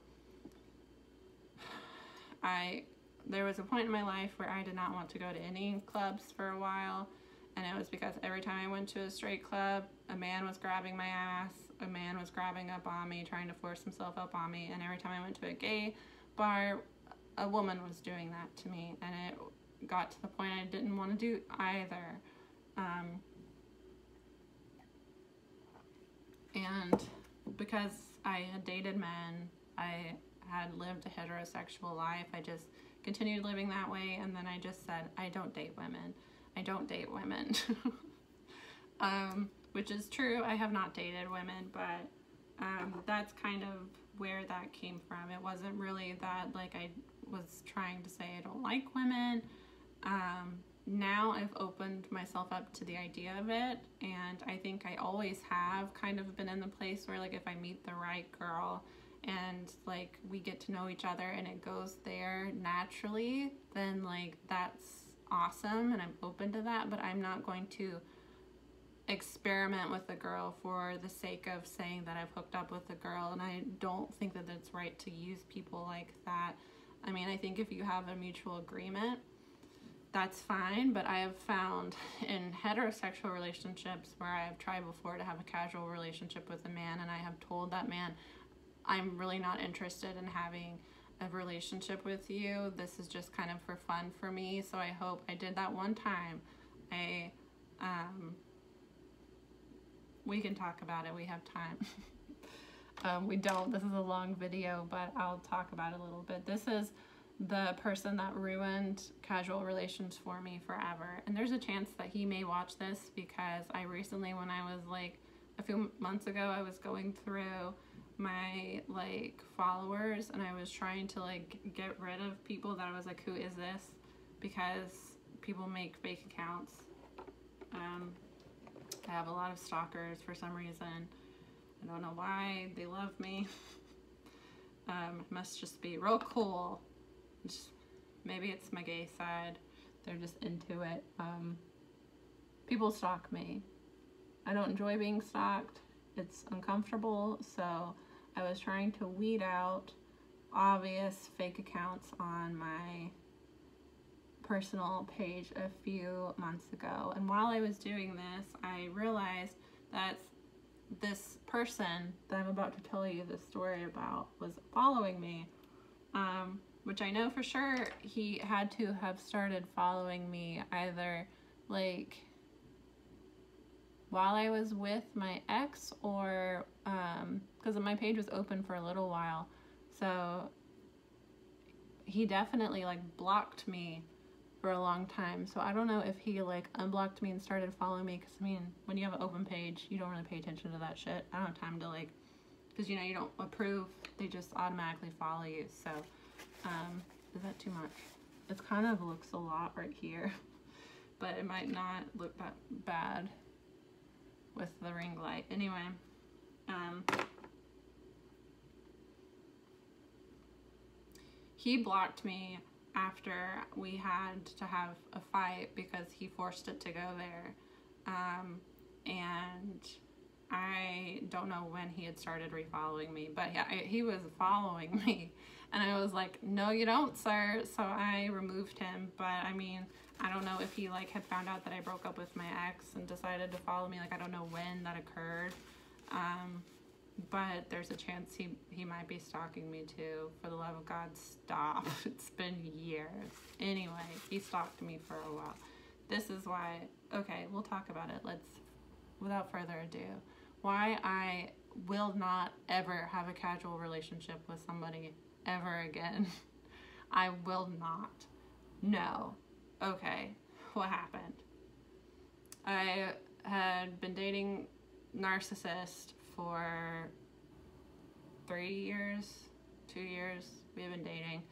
there was a point in my life where I did not want to go to any clubs for a while, and it was because every time I went to a straight club, a man was grabbing my ass, a man was grabbing up on me, trying to force himself up on me, and every time I went to a gay bar, a woman was doing that to me, and it got to the point I didn't want to do either. And because I had dated men, I had lived a heterosexual life, I just continued living that way, and then I just said, I don't date women. I don't date women. Which is true, I have not dated women, but that's kind of where that came from. It wasn't really that like I was trying to say I don't like women. Now I've opened myself up to the idea of it, and I think I always have kind of been in the place where like if I meet the right girl and like we get to know each other and it goes there naturally, then like that's awesome and I'm open to that, but I'm not going to experiment with a girl for the sake of saying that I've hooked up with a girl, and I don't think that it's right to use people like that. I mean, I think if you have a mutual agreement, that's fine, but I have found in heterosexual relationships where I have tried before to have a casual relationship with a man, and I have told that man I'm really not interested in having a relationship with you. This is just kind of for fun for me. So I hope I did that one time. We can talk about it. We have time. We don't. This is a long video, but I'll talk about it a little bit. This is the person that ruined casual relations for me forever. And there's a chance that he may watch this, because I recently, when I was like a few months ago, I was going through my like followers, and I was trying to like get rid of people that I was like, who is this? Because people make fake accounts. I have a lot of stalkers for some reason. I don't know why. They love me. Must just be real cool. Maybe it's my gay side. They're just into it. People stalk me. I don't enjoy being stalked. It's uncomfortable. So I was trying to weed out obvious fake accounts on my personal page a few months ago. And while I was doing this, I realized that this person that I'm about to tell you the story about was following me. Which I know for sure he had to have started following me either like while I was with my ex, or because my page was open for a little while. So he definitely like blocked me for a long time. So I don't know if he like unblocked me and started following me, because I mean, when you have an open page, you don't really pay attention to that shit. I don't have time to like, because you know, you don't approve, they just automatically follow you. So is that too much? It kind of looks a lot right here, but it might not look that bad with the ring light. Anyway, he blocked me after we had to have a fight because he forced it to go there. And I don't know when he had started refollowing me, but yeah, he was following me. And I was like, no, you don't, sir. So I removed him. But I mean, I don't know if he like had found out that I broke up with my ex and decided to follow me. Like, I don't know when that occurred. But there's a chance he might be stalking me too. For the love of God, stop. It's been years. Anyway, he stalked me for a while. This is why, okay, we'll talk about it. Let's, without further ado, why I will not ever have a casual relationship with somebody ever again. I will not. No. Okay, what happened? I had been dating narcissist for 3 years, 2 years. We had been dating.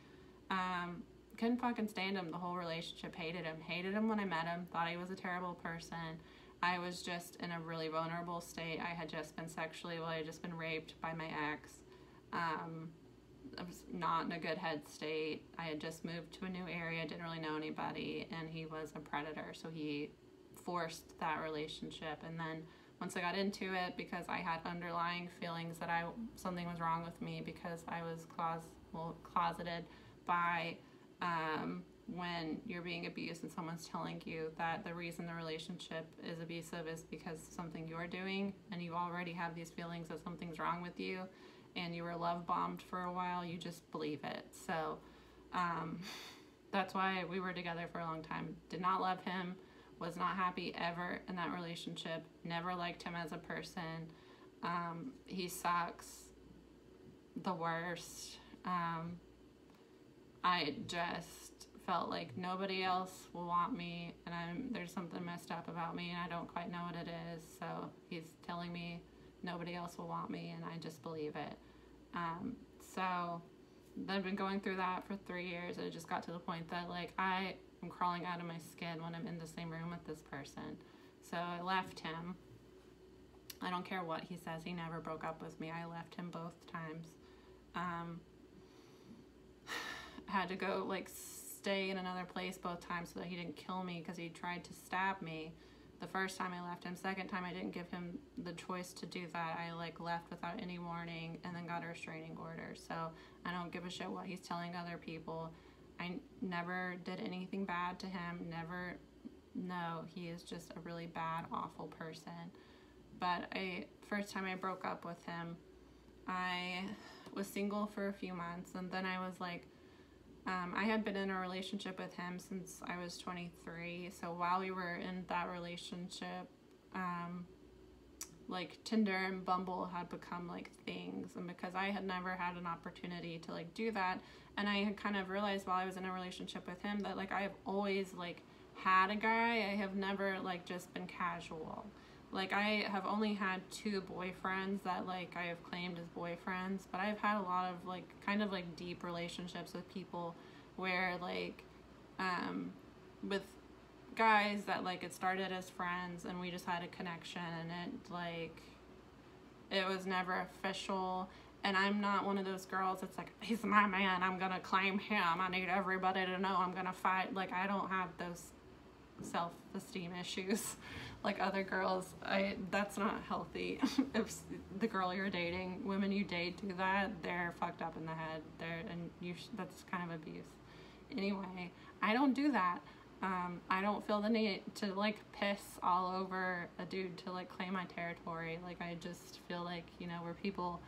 Couldn't fucking stand him the whole relationship. Hated him when I met him. Thought he was a terrible person. I was just in a really vulnerable state. I had just been sexually, I had just been raped by my ex. I was not in a good head state. I had just moved to a new area, didn't really know anybody, and he was a predator, so he forced that relationship. And then once I got into it, because I had underlying feelings that something was wrong with me, because I was closeted by when you're being abused and someone's telling you that the reason the relationship is abusive is because something you're doing, and you already have these feelings that something's wrong with you, and you were love bombed for a while, you just believe it. So that's why we were together for a long time. Did not love him, was not happy ever in that relationship, never liked him as a person. He sucks, the worst. I just felt like nobody else will want me, and there's something messed up about me, and I don't quite know what it is. So he's telling me nobody else will want me, and I just believe it. So I've been going through that for 3 years, and it just got to the point that like I'm crawling out of my skin when I'm in the same room with this person. So I left him. I don't care what he says. He never broke up with me. I left him both times. Had to go like stay in another place both times so that he didn't kill me, because he tried to stab me the first time I left him. Second time I didn't give him the choice to do that. I like left without any warning and then got a restraining order. So I don't give a shit what he's telling other people. I never did anything bad to him. Never. No, he is just a really bad, awful person. But first time I broke up with him, I was single for a few months, and then I was like, I had been in a relationship with him since I was 23. So while we were in that relationship, like Tinder and Bumble had become like things, and because I had never had an opportunity to like do that, and I had kind of realized while I was in a relationship with him that like I have always like had a guy. I have never like just been casual. Like I have only had 2 boyfriends that like I have claimed as boyfriends, but I've had a lot of like kind of like deep relationships with people where like with guys that like it started as friends and we just had a connection, and it like it was never official. And I'm not one of those girls that's like, he's my man, I'm gonna claim him, I need everybody to know I'm gonna fight. Like I don't have those self-esteem issues like other girls. That's not healthy. If the girl you're dating, women you date do that, they're fucked up in the head. That's kind of abuse. Anyway, I don't do that. I don't feel the need to like piss all over a dude to like claim my territory. Like I just feel like, you know, we're people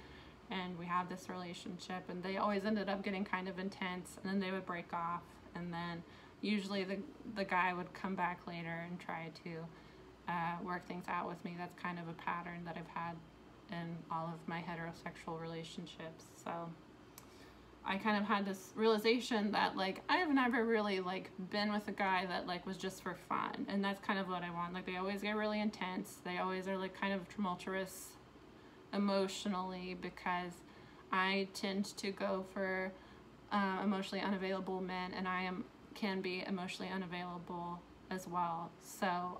and we have this relationship, and they always ended up getting kind of intense, and then they would break off, and then usually the guy would come back later and try to work things out with me. That's kind of a pattern that I've had in all of my heterosexual relationships. So I kind of had this realization that like I have never really like been with a guy that like was just for fun, and that's kind of what I want. Like they always get really intense, they always are like kind of tumultuous emotionally, because I tend to go for emotionally unavailable men, and can be emotionally unavailable as well. So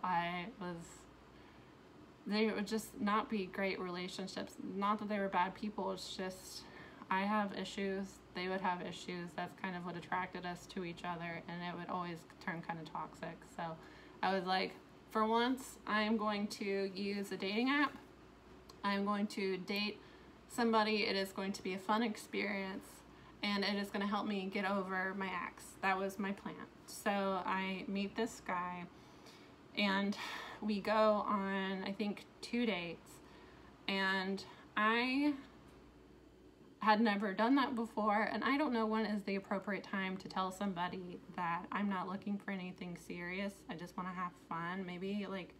they would just not be great relationships. Not that they were bad people, it's just I have issues, they would have issues. That's kind of what attracted us to each other, and it would always turn kind of toxic. So I was like, for once, I am going to use a dating app. I'm going to date somebody. It is going to be a fun experience, and it is going to help me get over my ex. That was my plan. So I meet this guy, and we go on, I think, 2 dates, and I had never done that before, and I don't know when is the appropriate time to tell somebody that I'm not looking for anything serious. I just want to have fun. Maybe like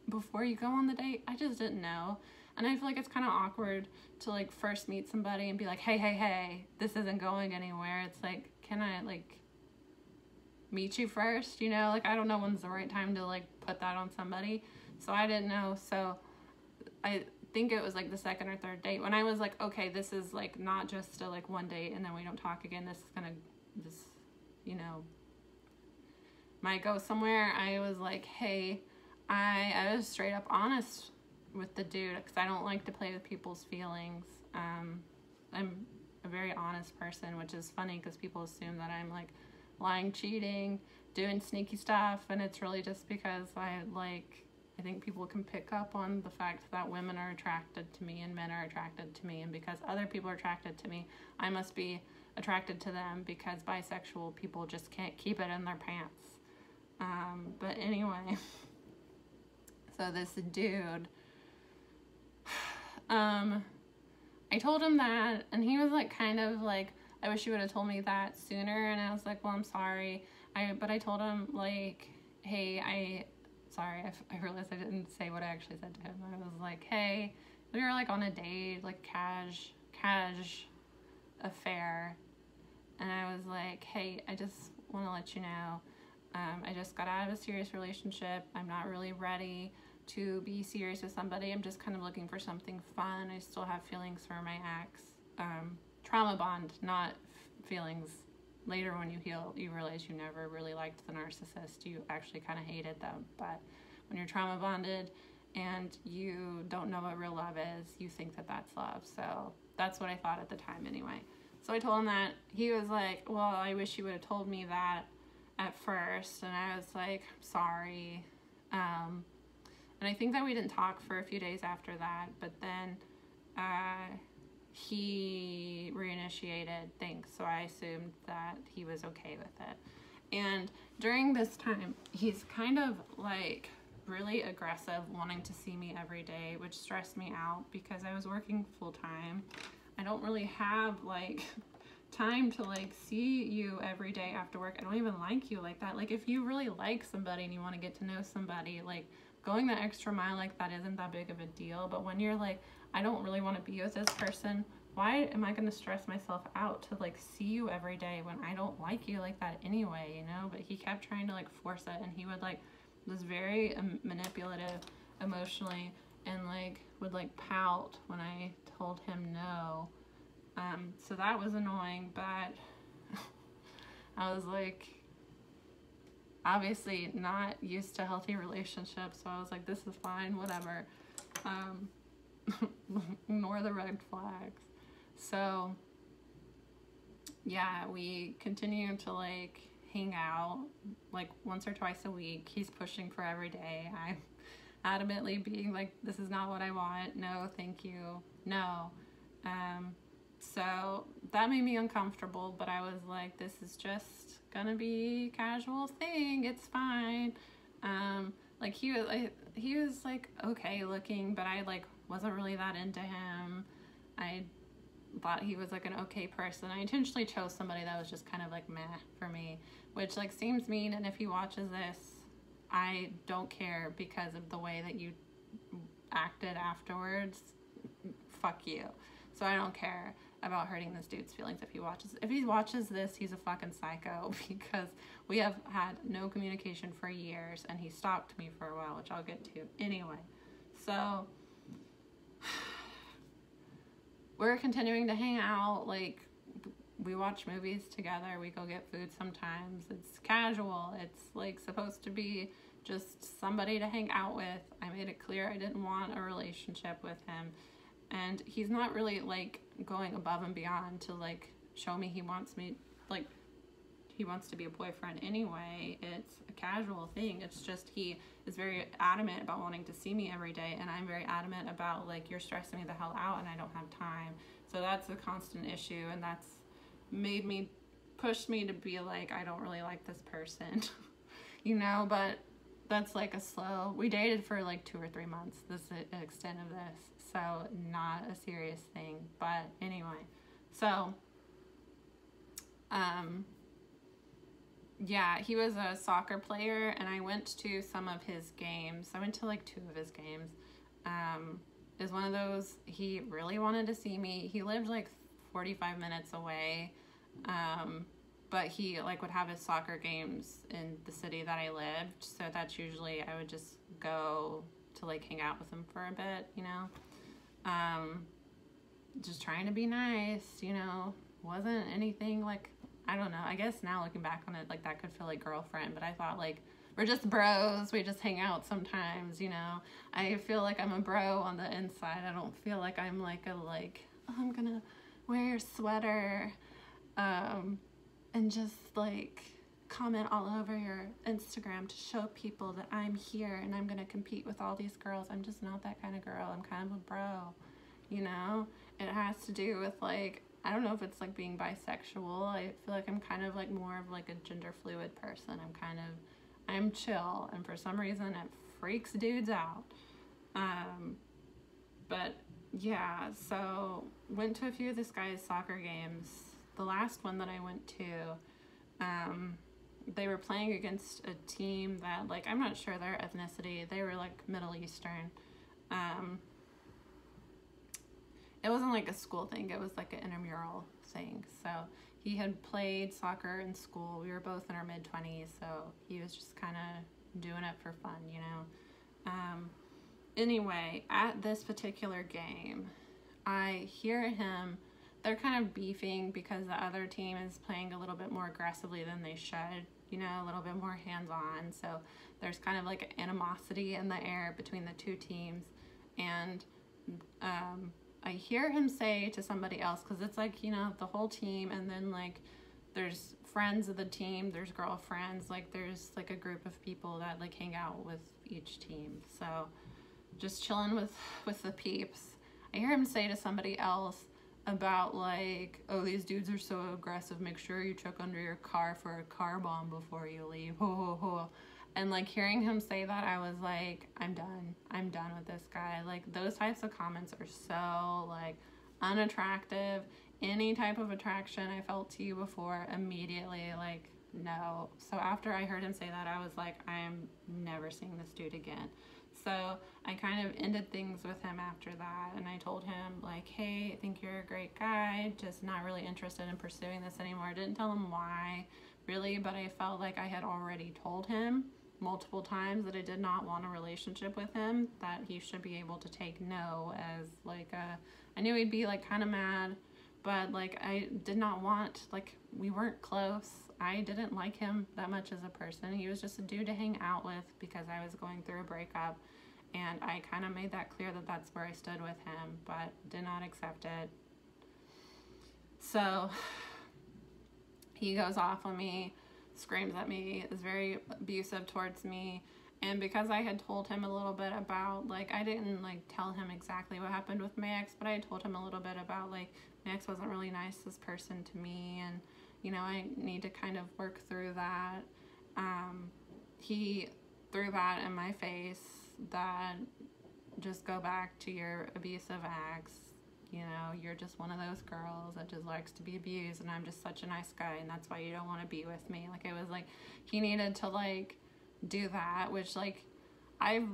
before you go on the date. I just didn't know. And I feel like it's kind of awkward to like first meet somebody and be like, hey, this isn't going anywhere. It's like, can I like meet you first? You know, like I don't know when's the right time to like put that on somebody. So I didn't know. So I think it was like the 2nd or 3rd date when I was like, okay, this is like not just a like one date and then we don't talk again. This is gonna just, you know, might go somewhere. I was like, hey, I was straight up honest with the dude, because I don't like to play with people's feelings. I'm a very honest person, which is funny because people assume that I'm like lying, cheating, doing sneaky stuff, and it's really just because I think people can pick up on the fact that women are attracted to me and men are attracted to me, and because other people are attracted to me, I must be attracted to them, because bisexual people just can't keep it in their pants. But anyway, so this dude, I told him that, and he was like kind of like, I wish you would have told me that sooner. And I was like, well, I'm sorry. But I told him like, hey, I realized I didn't say what I actually said to him. I was like, hey, we were like on a date, like cash affair. And I was like, hey, I just want to let you know, I just got out of a serious relationship. I'm not really ready to be serious with somebody. I'm just kind of looking for something fun. I still have feelings for my ex. Trauma bond, not feelings. Later when you heal, you realize you never really liked the narcissist. You actually kind of hated them. But when you're trauma bonded and you don't know what real love is, you think that that's love. So that's what I thought at the time anyway. So I told him that. He was like, well, I wish you would have told me that at first. And I was like, sorry. And I think that we didn't talk for a few days after that, but then he reinitiated things, so I assumed that he was okay with it. And during this time, he's kind of like really aggressive, wanting to see me every day, which stressed me out because I was working full time. I don't really have like time to like see you every day after work. I don't even like you like that. Like if you really like somebody and you want to get to know somebody, like going the extra mile like that isn't that big of a deal. But when you're like, I don't really want to be with this person, why am I going to stress myself out to like see you every day when I don't like you like that anyway, you know? But he kept trying to like force it, and he would like was very manipulative emotionally, and like would like pout when I told him no. So that was annoying, but I was like obviously not used to healthy relationships, so I was like, this is fine, whatever. Ignore the red flags. So yeah, we continue to like hang out like once or twice a week. He's pushing for every day. I'm adamantly being like, this is not what I want. No, thank you. No. So that made me uncomfortable, but I was like, this is just gonna be a casual thing. It's fine. Like he was like okay looking, but I like wasn't really that into him. I thought he was like an okay person. I intentionally chose somebody that was just kind of like meh for me, which like seems mean, and if he watches this, I don't care because of the way that you acted afterwards. Fuck you. So I don't care about hurting this dude's feelings if he watches this. He's a fucking psycho, because we have had no communication for years, and he stalked me for a while, which I'll get to anyway. So we're continuing to hang out. Like we watch movies together, we go get food sometimes. It's casual. It's like supposed to be just somebody to hang out with. I made it clear I didn't want a relationship with him, and he's not really like going above and beyond to like show me he wants to be a boyfriend anyway. It's a casual thing. It's just he is very adamant about wanting to see me every day, and I'm very adamant about like, you're stressing me the hell out and I don't have time. So that's a constant issue, and that's pushed me to be like, I don't really like this person. You know, but that's like we dated for like 2 or 3 months. This is the extent of this. So not a serious thing, but anyway. So, yeah, he was a soccer player, and I went to some of his games. I went to like 2 of his games. It was one of those, he really wanted to see me. He lived like 45 minutes away, but he like would have his soccer games in the city that I lived. So that's usually, I would just go to like hang out with him for a bit, you know. Just trying to be nice, you know. Wasn't anything like, I don't know, I guess now looking back on it, like that could feel like girlfriend, but I thought like, we're just bros, we just hang out sometimes, you know. I feel like I'm a bro on the inside. I don't feel like I'm like oh, I'm gonna wear your sweater, and just like comment all over your Instagram to show people that I'm here and I'm gonna compete with all these girls. I'm just not that kind of girl. I'm kind of a bro, you know. It has to do with like, I don't know if it's like being bisexual. I feel like I'm kind of like more of like a gender fluid person. I'm chill, and for some reason it freaks dudes out. But yeah, so went to a few of this guy's soccer games. The last one that I went to, they were playing against a team that, like, I'm not sure their ethnicity. They were like Middle Eastern. It wasn't like a school thing. It was like an intramural thing. So he had played soccer in school. We were both in our mid-20s, so he was just kind of doing it for fun, you know. Anyway, at this particular game, I hear him, they're kind of beefing because the other team is playing a little bit more aggressively than they should, you know, a little bit more hands-on. So there's kind of like animosity in the air between the 2 teams. And I hear him say to somebody else, because it's like, you know, the whole team, and then like there's friends of the team, there's girlfriends, like there's like a group of people that like hang out with each team. So just chilling with the peeps. I hear him say to somebody else about like, oh, these dudes are so aggressive, make sure you check under your car for a car bomb before you leave. Ho ho ho. And, like, hearing him say that, I was like, I'm done with this guy. Like, those types of comments are so, like, unattractive. Any type of attraction I felt to you before, immediately, like, no. So after I heard him say that, I was like, I am never seeing this dude again. So I kind of ended things with him after that, and I told him, like, hey, I think you're a great guy, just not really interested in pursuing this anymore. I didn't tell him why, really, but I felt like I had already told him multiple times that I did not want a relationship with him, that he should be able to take no as, like, I knew he'd be, like, kind of mad, but, like, I did not want, like, we weren't close. I didn't like him that much as a person. He was just a dude to hang out with because I was going through a breakup, and I kind of made that clear that that's where I stood with him, but did not accept it. So he goes off on me, screams at me, is very abusive towards me. And because I had told him a little bit about, like, I didn't, like, tell him exactly what happened with my ex, but I told him a little bit about, like, my ex wasn't really nice as person to me, and, you know, I need to kind of work through that. He threw that in my face, that just go back to your abusive ex. You know, you're just one of those girls that just likes to be abused, and I'm just such a nice guy, and that's why you don't want to be with me. Like, it was like, he needed to, like, do that, which, like, I've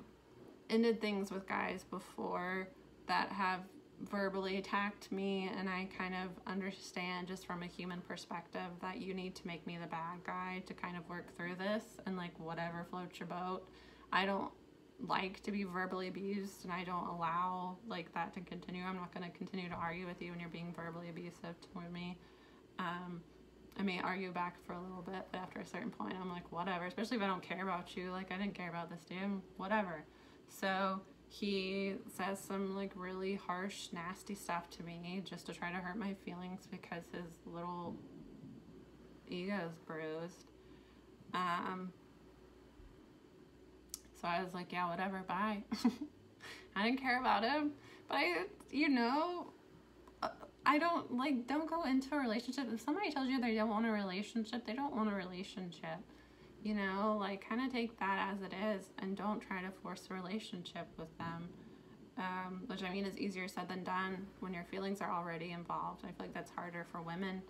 ended things with guys before that have verbally attacked me, and I kind of understand just from a human perspective that you need to make me the bad guy to kind of work through this, and, like, whatever floats your boat. I don't like to be verbally abused, and I don't allow, like, that to continue. I'm not going to continue to argue with you when you're being verbally abusive toward me. I may argue back for a little bit, but after a certain point, I'm like, whatever, especially if I don't care about you. Like, I didn't care about this dude, whatever. So he says some, like, really harsh, nasty stuff to me just to try to hurt my feelings because his little ego's bruised. So I was like, yeah, whatever, bye. I didn't care about him, but I don't go into a relationship. If somebody tells you they don't want a relationship, they don't want a relationship. You know, like, kind of take that as it is, and don't try to force a relationship with them. Which, I mean, is easier said than done when your feelings are already involved. I feel like that's harder for women,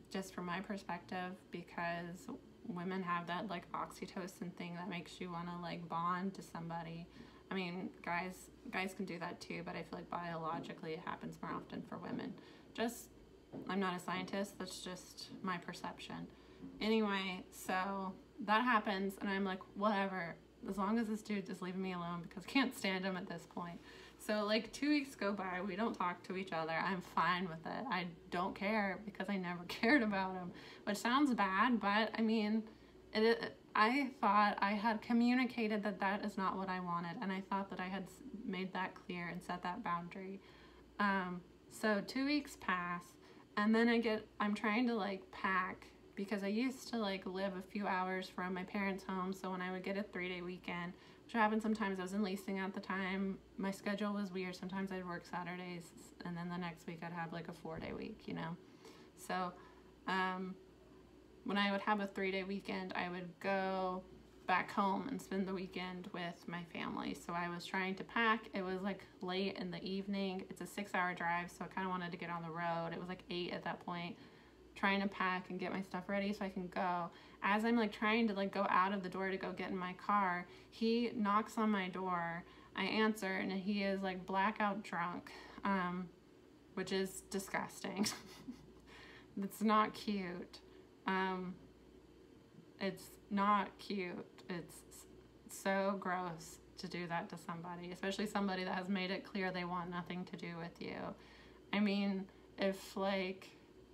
just from my perspective, because women have that, like, oxytocin thing that makes you want to, like, bond to somebody. I mean, guys can do that too, but I feel like biologically it happens more often for women. I'm not a scientist, that's just my perception. Anyway, so that happens, and I'm like, whatever, as long as this dude is leaving me alone, because I can't stand him at this point. So, like, 2 weeks go by, we don't talk to each other. I'm fine with it. I don't care, because I never cared about him, which sounds bad, but I mean, I thought I had communicated that that is not what I wanted, and I thought that I had made that clear and set that boundary. So 2 weeks pass, and then I'm trying to, like, pack, because I used to, like, live a few hours from my parents' home, so when I would get a 3-day weekend, which happened sometimes, I was in leasing at the time, my schedule was weird. Sometimes I'd work Saturdays, and then the next week I'd have, like, a 4-day week, you know? So, when I would have a 3-day weekend, I would go back home and spend the weekend with my family. So I was trying to pack. It was, like, late in the evening. It's a 6-hour drive, so I kind of wanted to get on the road. It was, like, 8 at that point, trying to pack and get my stuff ready so I can go. As I'm, like, trying to, like, go out of the door to go get in my car, he knocks on my door. I answer, and he is, like, blackout drunk, which is disgusting. It's not cute. It's not cute. It's so gross to do that to somebody, especially somebody that has made it clear they want nothing to do with you. I mean, if, like,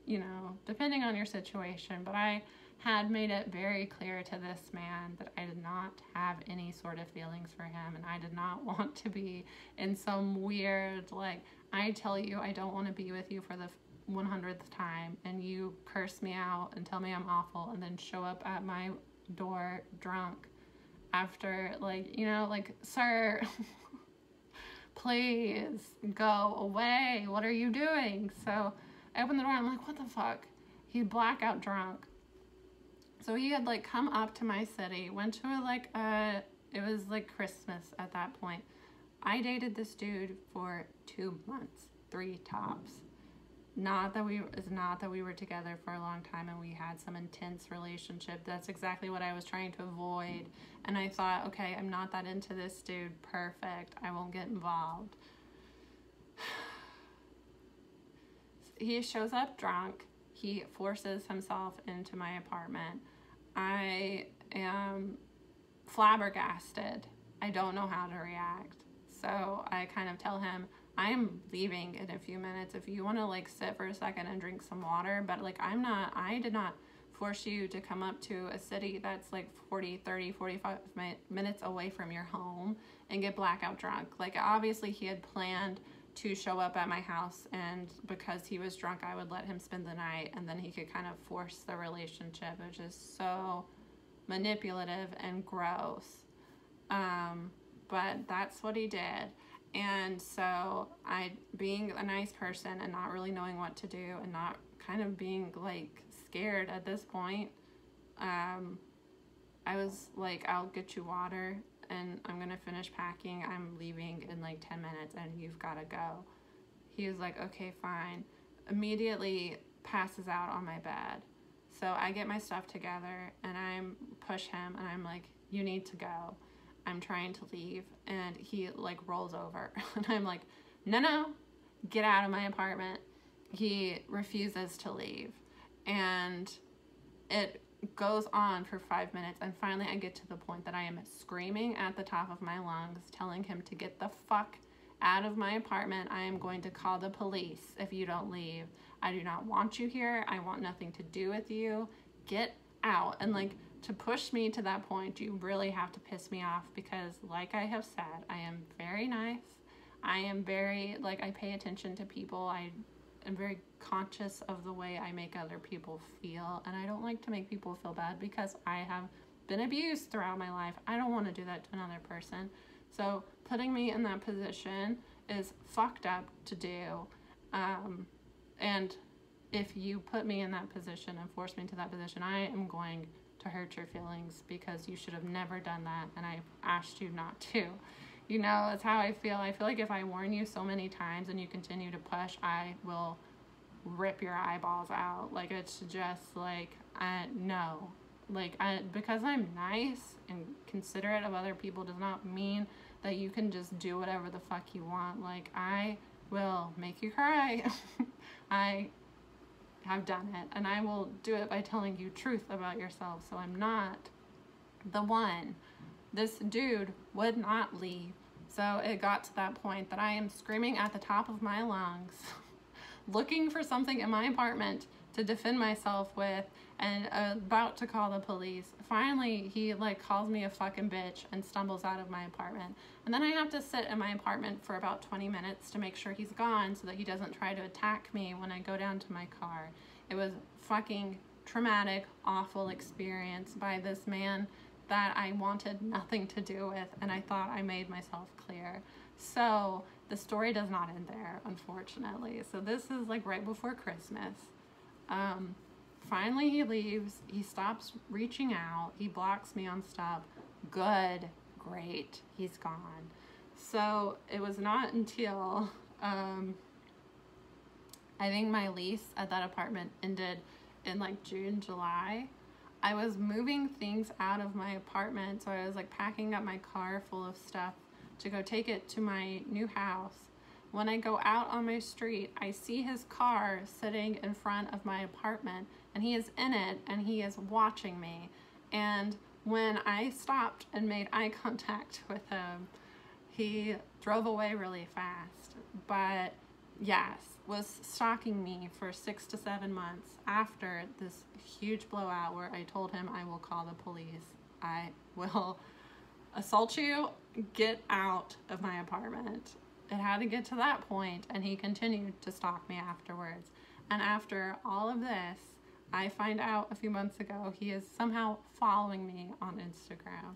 you know, depending on your situation, but I had made it very clear to this man that I did not have any sort of feelings for him, and I did not want to be in some weird, like, I tell you I don't want to be with you for the 100th time, and you curse me out and tell me I'm awful, and then show up at my door drunk after, like, you know, like, sir, please go away, what are you doing? So I opened the door, and I'm like, what the fuck? He's blackout drunk. So he had like come up to my city, went to it was like Christmas at that point. I dated this dude for 2 months, 3 tops. Not that we were together for a long time and we had some intense relationship. That's exactly what I was trying to avoid. And I thought, okay, I'm not that into this dude. Perfect. I won't get involved. He shows up drunk. He forces himself into my apartment. I am flabbergasted. I don't know how to react. So I kind of tell him, I'm leaving in a few minutes. If you want to like sit for a second and drink some water, but like I did not force you to come up to a city that's like 40, 30, 45 minutes away from your home and get blackout drunk. Like obviously he had planned to show up at my house, and because he was drunk, I would let him spend the night, and then he could kind of force the relationship, which is so manipulative and gross. But that's what he did. And so I, being a nice person and not really knowing what to do and not kind of being like scared at this point, I was like, I'll get you water and I'm gonna finish packing. I'm leaving in like 10 minutes and you've gotta go. He was like, okay, fine. Immediately passes out on my bed. So I get my stuff together and I'm push him and I'm like, you need to go. I'm trying to leave, and he like rolls over and I'm like, no, get out of my apartment. He refuses to leave, and it goes on for 5 minutes, and finally I get to the point that I am screaming at the top of my lungs, telling him to get the fuck out of my apartment. I am going to call the police if you don't leave. I do not want you here. I want nothing to do with you. Get out. And like, to push me to that point, you really have to piss me off, because like I have said, I am very nice. I am very, like, I pay attention to people. I am very conscious of the way I make other people feel, and I don't like to make people feel bad because I have been abused throughout my life. I don't want to do that to another person. So putting me in that position is fucked up to do. And if you put me in that position and force me into that position, I am going to hurt your feelings, because you should have never done that, and I asked you not to. You know, that's how I feel. I feel like if I warn you so many times and you continue to push, I will rip your eyeballs out. Like, it's just like, no. Like, because I'm nice and considerate of other people does not mean that you can just do whatever the fuck you want. Like, I will make you cry. I have done it, and I will do it by telling you truth about yourself. So I'm not the one. This dude would not leave. So it got to that point that I am screaming at the top of my lungs, looking for something in my apartment to defend myself with, and about to call the police. Finally, he like calls me a fucking bitch and stumbles out of my apartment. And then I have to sit in my apartment for about 20 minutes to make sure he's gone so that he doesn't try to attack me when I go down to my car. It was fucking traumatic, awful experience by this man that I wanted nothing to do with, and I thought I made myself clear. So the story does not end there, unfortunately. So this is like right before Christmas. Finally he leaves. He stops reaching out. He blocks me on stuff. Good, great, he's gone. So it was not until I think my lease at that apartment ended in like June, July. I was moving things out of my apartment, so I was like packing up my car full of stuff to go take it to my new house. When I go out on my street, I see his car sitting in front of my apartment, and he is in it, and he is watching me. And when I stopped and made eye contact with him, he drove away really fast. But yes, was stalking me for 6 to 7 months after this huge blowout where I told him, I will call the police. I will assault you. Get out of my apartment. It had to get to that point, and he continued to stalk me afterwards. And after all of this, I find out a few months ago he is somehow following me on Instagram.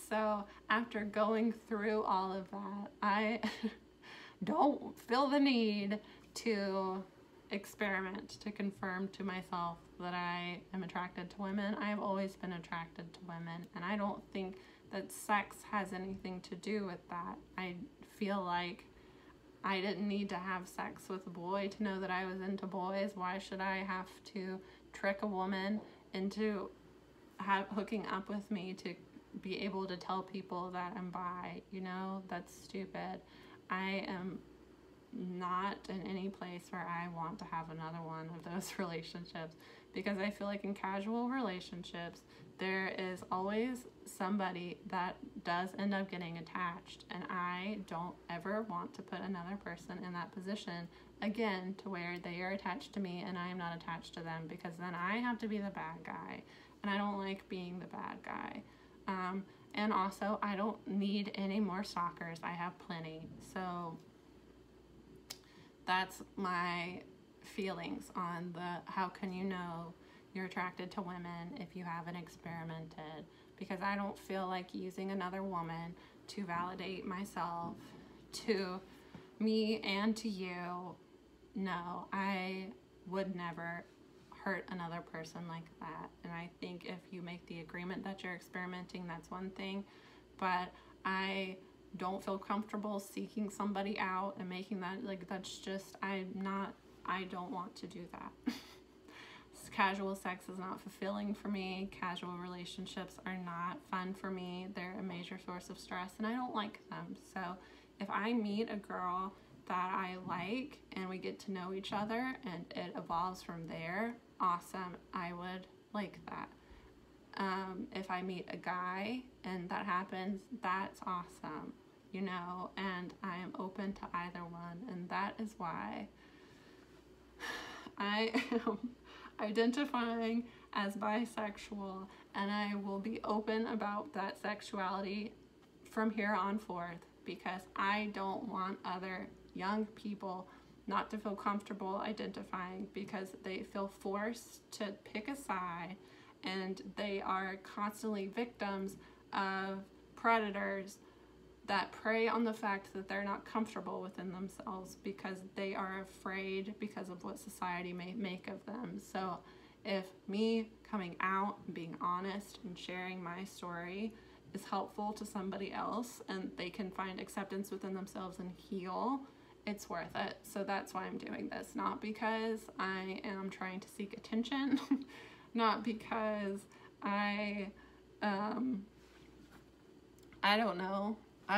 So after going through all of that, I don't feel the need to experiment to confirm to myself that I am attracted to women. I've always been attracted to women, and I don't think that sex has anything to do with that. I feel like I didn't need to have sex with a boy to know that I was into boys. Why should I have to trick a woman into hooking up with me to be able to tell people that I'm bi? You know, that's stupid. I am not in any place where I want to have another one of those relationships, because I feel like in casual relationships there is always somebody that does end up getting attached, and I don't ever want to put another person in that position again to where they are attached to me and I am not attached to them, because then I have to be the bad guy, and I don't like being the bad guy. And also, I don't need any more stalkers. I have plenty. So that's my feelings on the how can you know you're attracted to women if you haven't experimented, because I don't feel like using another woman to validate myself to me and to you. No, I would never hurt another person like that. And I think if you make the agreement that you're experimenting, that's one thing, but I don't feel comfortable seeking somebody out and making that, like, that's just, I don't want to do that. Casual sex is not fulfilling for me. Casual relationships are not fun for me. They're a major source of stress, and I don't like them. So if I meet a girl that I like and we get to know each other and it evolves from there, awesome, I would like that. If I meet a guy and that happens, that's awesome, you know, and I am open to either one, and that is why I am identifying as bisexual, and I will be open about that sexuality from here on forth, because I don't want other young people not to feel comfortable identifying, because they feel forced to pick a side, and they are constantly victims of predators that prey on the fact that they're not comfortable within themselves because they are afraid because of what society may make of them. So if me coming out and being honest and sharing my story is helpful to somebody else and they can find acceptance within themselves and heal, it's worth it. So that's why I'm doing this, not because I am trying to seek attention, not because I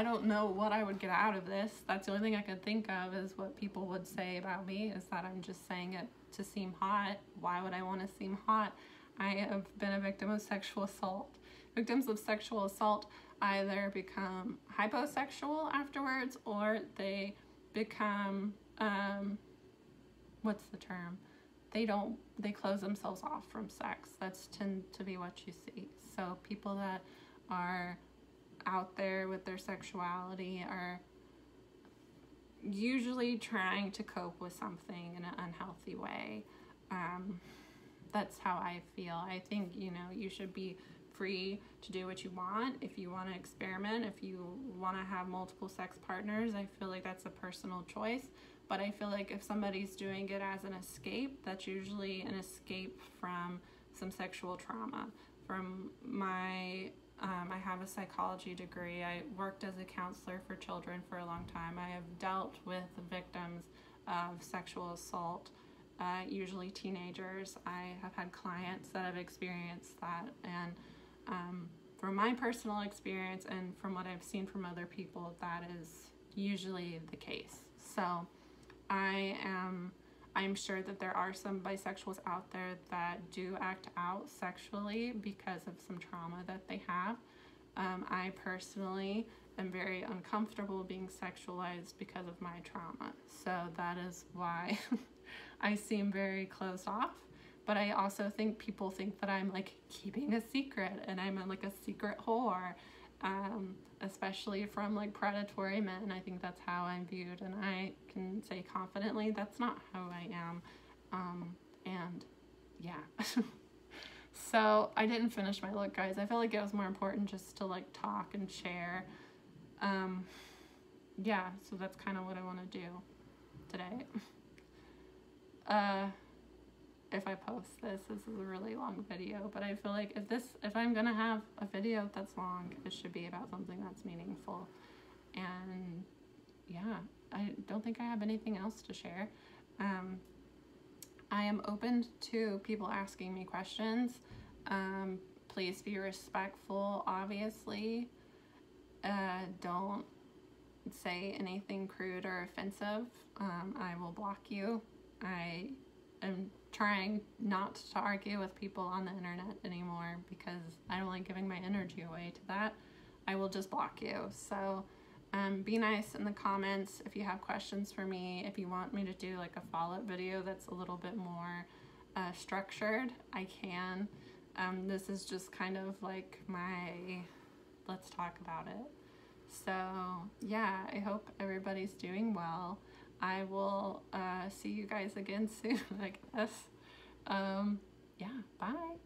don't know what I would get out of this. That's the only thing I could think of is what people would say about me, is that I'm just saying it to seem hot. Why would I want to seem hot? I have been a victim of sexual assault. Victims of sexual assault either become hyposexual afterwards, or they become, what's the term? They close themselves off from sex. That's tend to be what you see. So people that are out there with their sexuality are usually trying to cope with something in an unhealthy way. That's how I feel. I think, you know, you should be free to do what you want. If you want to experiment, if you want to have multiple sex partners, I feel like that's a personal choice. But I feel like if somebody's doing it as an escape, that's usually an escape from some sexual trauma. From my I have a psychology degree. I worked as a counselor for children for a long time. I have dealt with victims of sexual assault, usually teenagers. I have had clients that have experienced that, and from my personal experience and from what I've seen from other people, that is usually the case. So I'm sure that there are some bisexuals out there that do act out sexually because of some trauma that they have. I personally am very uncomfortable being sexualized because of my trauma. So that is why I seem very closed off. But I also think people think that I'm like keeping a secret, and I'm like a secret whore. Especially from like predatory men. I think that's how I'm viewed, and I can say confidently that's not how I am. And yeah. So I didn't finish my look, guys. I feel like it was more important just to like talk and share. Yeah, so that's kind of what I want to do today. if I post this is a really long video, but I feel like if I'm gonna have a video that's long, it should be about something that's meaningful. And yeah, I don't think I have anything else to share. I am open to people asking me questions. Please be respectful, obviously. Don't say anything crude or offensive. I will block you. I am trying not to argue with people on the internet anymore because I don't like giving my energy away to that. I will just block you. So be nice in the comments if you have questions for me. If you want me to do like a follow-up video that's a little bit more structured, I can. This is just kind of like my let's talk about it. So yeah, I hope everybody's doing well. I will see you guys again soon, I guess. Yeah, bye.